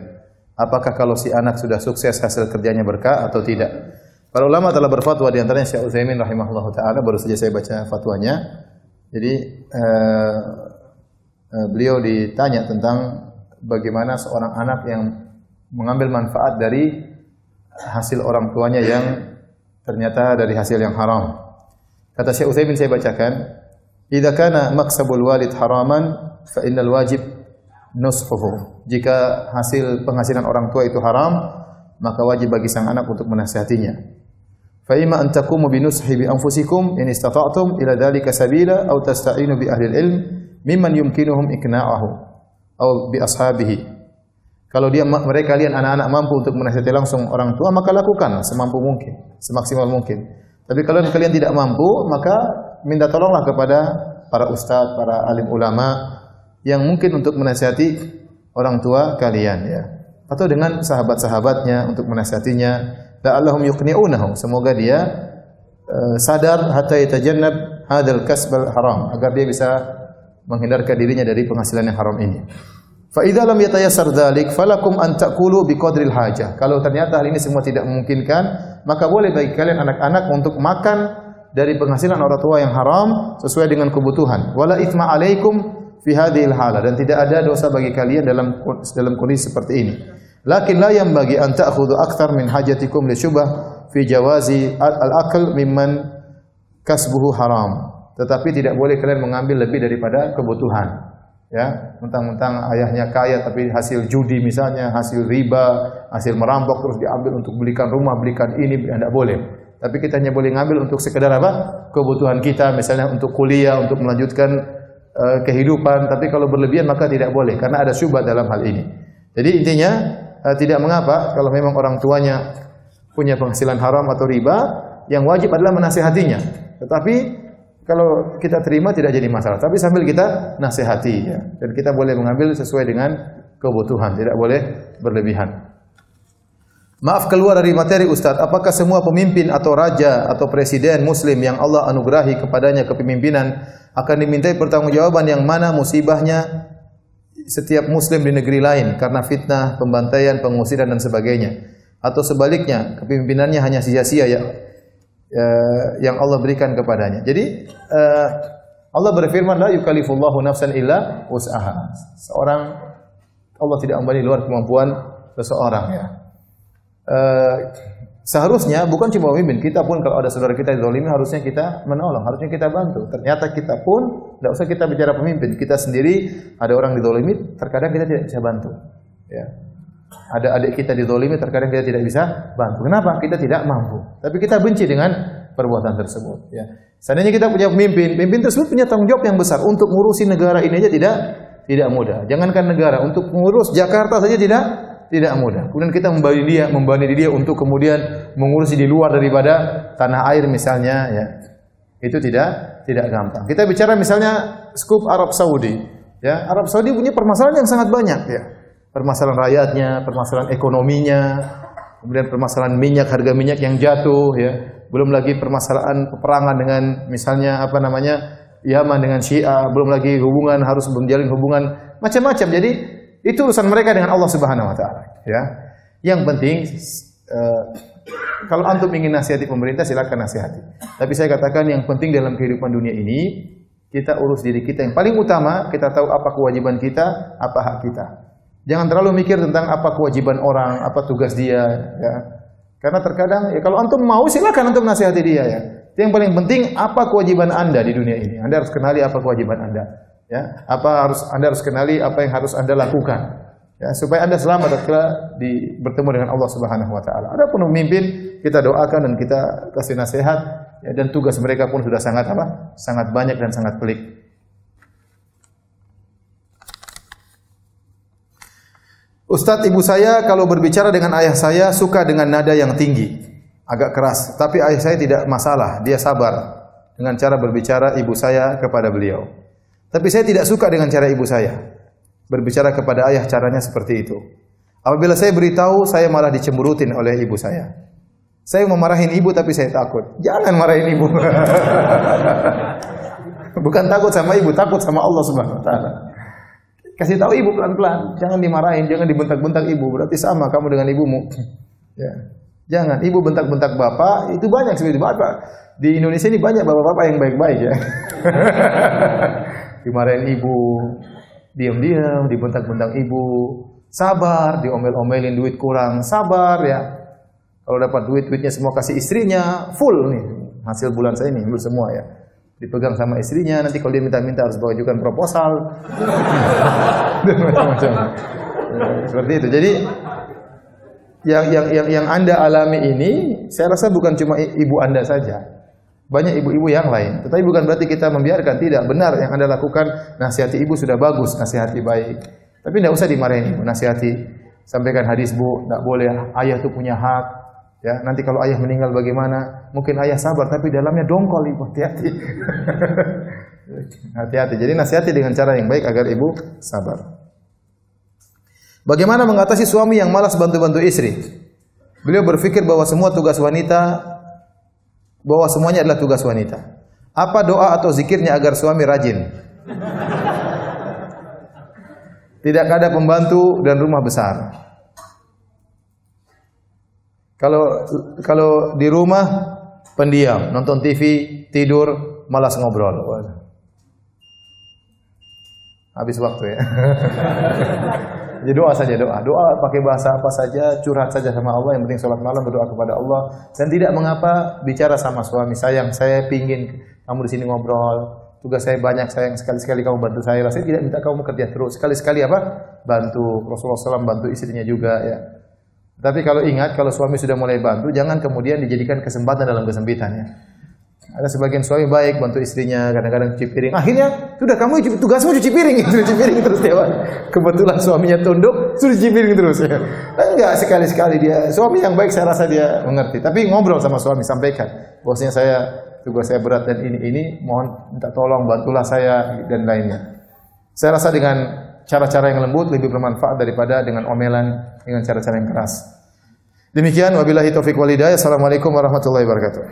Apakah kalau si anak sudah sukses hasil kerjanya berkah atau tidak? Para ulama telah berfatwa, di antaranya Syekh Utsaimin rahimahullahu taala, baru saja saya baca fatwanya. Jadi beliau ditanya tentang bagaimana seorang anak yang mengambil manfaat dari hasil orang tuanya yang ternyata dari hasil yang haram. Kata Syekh Utsaimin, saya bacakan, "Idza kana maksabul walid haraman fa innal wajib nushuhu." Jika hasil penghasilan orang tua itu haram, maka wajib bagi sang anak untuk menasihatinya. Fa imma an taqumu bi nushi bi anfusikum in istata'tum ila dzalika sabila aw tasta'inu bi ahli ilm mimman yumkinuhum iqna'ahu aw bi ashabihi. Kalau mereka kalian anak-anak mampu untuk menasihati langsung orang tua, maka lakukan semampu mungkin, semaksimal mungkin. Tapi kalau kalian tidak mampu, maka minta tolonglah kepada para ustadz, para alim ulama yang mungkin untuk menasihati orang tua kalian, ya. Atau dengan sahabat-sahabatnya untuk menasihatinya. La'allahum yuqni'unahu. Semoga dia sadar hatta yatajannab hadzal kasbal haram, agar dia bisa menghindarkan dirinya dari penghasilan yang haram ini. Fa idza lam yatayassar dzalik falakum an taqulu biqadril hajah. Kalau ternyata hal ini semua tidak memungkinkan, maka boleh bagi kalian anak-anak untuk makan dari penghasilan orang tua yang haram sesuai dengan kebutuhan. Wala itsma alaikum fi hadhil hala, dan tidak ada dosa bagi kalian dalam kondisi seperti ini. Lakin la yanbaghi an ta'khudhu akthar min hajatikum li syubah fi jawazi al-akl mimman kasbuhu haram. Tetapi tidak boleh kalian mengambil lebih daripada kebutuhan. Ya, mentang-mentang ayahnya kaya tapi hasil judi misalnya, hasil riba, hasil merampok terus diambil untuk belikan rumah, belikan ini, tidak boleh. Tapi kita hanya boleh ngambil untuk sekedar apa? Kebutuhan kita, misalnya untuk kuliah, untuk melanjutkan kehidupan. Tapi kalau berlebihan maka tidak boleh, karena ada syubhat dalam hal ini. Jadi intinya tidak mengapa kalau memang orang tuanya punya penghasilan haram atau riba, yang wajib adalah menasihatinya. Tetapi kalau kita terima tidak jadi masalah, tapi sambil kita nasihati, ya. Dan kita boleh mengambil sesuai dengan kebutuhan, tidak boleh berlebihan. Maaf keluar dari materi Ustaz, apakah semua pemimpin atau raja atau presiden muslim yang Allah anugerahi kepadanya kepemimpinan akan dimintai pertanggungjawaban yang mana musibahnya setiap muslim di negeri lain karena fitnah, pembantaian, pengusiran dan sebagainya? Atau sebaliknya, kepemimpinannya hanya sia-sia ya? Yang Allah berikan kepadanya. Jadi Allah berfirman, la yukallifullahu nafsan illa wus'aha. Allah tidak membebani luar kemampuan seseorang, ya. Seharusnya bukan cuma pemimpin, kita pun kalau ada saudara kita dizalimi harusnya kita menolong, harusnya kita bantu. Ternyata kita pun tidak usah kita bicara pemimpin, kita sendiri ada orang dizalimi, terkadang kita tidak bisa bantu, ya. Ada adik kita dizalimi, terkadang kita tidak bisa bantu. Kenapa? Kita tidak mampu. Tapi kita benci dengan perbuatan tersebut, ya. Seandainya kita punya pemimpin tersebut punya tanggung jawab yang besar untuk ngurusi negara ini aja tidak mudah. Jangankan negara, untuk mengurus Jakarta saja tidak mudah. Kemudian kita membebani dia untuk kemudian mengurusi di luar daripada tanah air misalnya, ya. Itu tidak gampang. Kita bicara misalnya skup Arab Saudi, ya. Arab Saudi punya permasalahan yang sangat banyak, ya. Permasalahan rakyatnya, permasalahan ekonominya, kemudian permasalahan minyak, harga minyak yang jatuh, ya. Belum lagi permasalahan peperangan dengan misalnya Yaman dengan Syiah, belum lagi harus menjalin hubungan macam-macam. Jadi itu urusan mereka dengan Allah Subhanahu wa taala, ya. Yang penting kalau antum ingin nasihati pemerintah silakan nasihati. Tapi saya katakan yang penting dalam kehidupan dunia ini kita urus diri kita. Yang paling utama kita tahu apa kewajiban kita, apa hak kita. Jangan terlalu mikir tentang apa kewajiban orang, apa tugas dia, ya. Karena terkadang ya kalau antum mau silakan antum nasihati dia, ya. Yang paling penting apa kewajiban Anda di dunia ini. Anda harus kenali apa kewajiban Anda, ya. Anda harus kenali apa yang harus Anda lakukan, ya, supaya Anda selamat ketika bertemu dengan Allah Subhanahu wa taala. Adapun pemimpin kita doakan dan kita kasih nasihat, ya, dan tugas mereka pun sudah sangat banyak dan sangat pelik. Ustadz, ibu saya kalau berbicara dengan ayah saya suka dengan nada yang tinggi, agak keras. Tapi ayah saya tidak masalah, dia sabar dengan cara berbicara ibu saya kepada beliau. Tapi saya tidak suka dengan cara ibu saya berbicara kepada ayah, caranya seperti itu. Apabila saya beritahu, saya malah dicemberutin oleh ibu saya. Saya mau marahin ibu tapi saya takut. Jangan marahin ibu. Bukan takut sama ibu, takut sama Allah Subhanahu wa taala. Kasih tahu ibu pelan-pelan, jangan dimarahin, jangan dibentak-bentak ibu. Berarti sama kamu dengan ibumu. Ya. Jangan ibu bentak-bentak bapak, itu banyak seperti bapak. Di Indonesia ini banyak bapak-bapak yang baik-baik ya. Dimarahin ibu, diam-diam, dibentak-bentak ibu. Sabar, diomel-omelin duit kurang, sabar ya. Kalau dapat duitnya semua kasih istrinya, full nih. Hasil bulan saya ini, full semua ya. Dipegang sama istrinya, nanti kalau dia minta-minta harus mengajukan proposal. Macam-macam. Seperti itu. Jadi yang Anda alami ini, saya rasa bukan cuma ibu Anda saja. Banyak ibu-ibu yang lain. Tetapi bukan berarti kita membiarkan, tidak. Benar yang Anda lakukan, nasihati ibu sudah bagus, nasihati baik. Tapi tidak usah dimarahin ibu, nasihati. Sampaikan hadis, Bu, tidak boleh, ayah itu punya hak. Ya, nanti kalau ayah meninggal bagaimana? Mungkin ayah sabar, tapi dalamnya dongkol ibu, hati-hati. Hati-hati. Jadi nasihati dengan cara yang baik agar ibu sabar. Bagaimana mengatasi suami yang malas bantu-bantu istri? Beliau berpikir bahwa semua tugas wanita, bahwa semuanya adalah tugas wanita. Apa doa atau zikirnya agar suami rajin? Tidak ada pembantu dan rumah besar. Kalau di rumah pendiam, nonton TV, tidur, malas ngobrol. Habis waktu ya. Jadi doa saja, doa pakai bahasa apa saja, curhat saja sama Allah. Yang penting sholat malam berdoa kepada Allah. Dan tidak mengapa bicara sama suami, sayang, saya pingin kamu di sini ngobrol. Tugas saya banyak, sayang, sekali-sekali kamu bantu saya. Saya tidak minta kamu kerja terus. Sekali-sekali apa? Bantu. Rasulullah SAW bantu istrinya juga ya. Tapi kalau ingat, kalau suami sudah mulai bantu, jangan kemudian dijadikan kesempatan dalam kesempitan ya. Ada sebagian suami baik bantu istrinya, kadang-kadang cuci piring. Akhirnya, sudah kamu tugasmu cuci piring, cuci piring terus dia. Kebetulan suaminya tunduk, sudah cuci piring terus ya. Enggak, sekali-sekali dia. Suami yang baik saya rasa dia mengerti. Tapi ngobrol sama suami, sampaikan. Bahwasanya tugas saya berat dan ini, mohon minta tolong bantulah saya dan lainnya. Saya rasa dengan cara-cara yang lembut lebih bermanfaat daripada dengan omelan, dengan cara-cara yang keras. Demikian wabillahi taufiq wal hidayah. Assalamualaikum warahmatullahi wabarakatuh.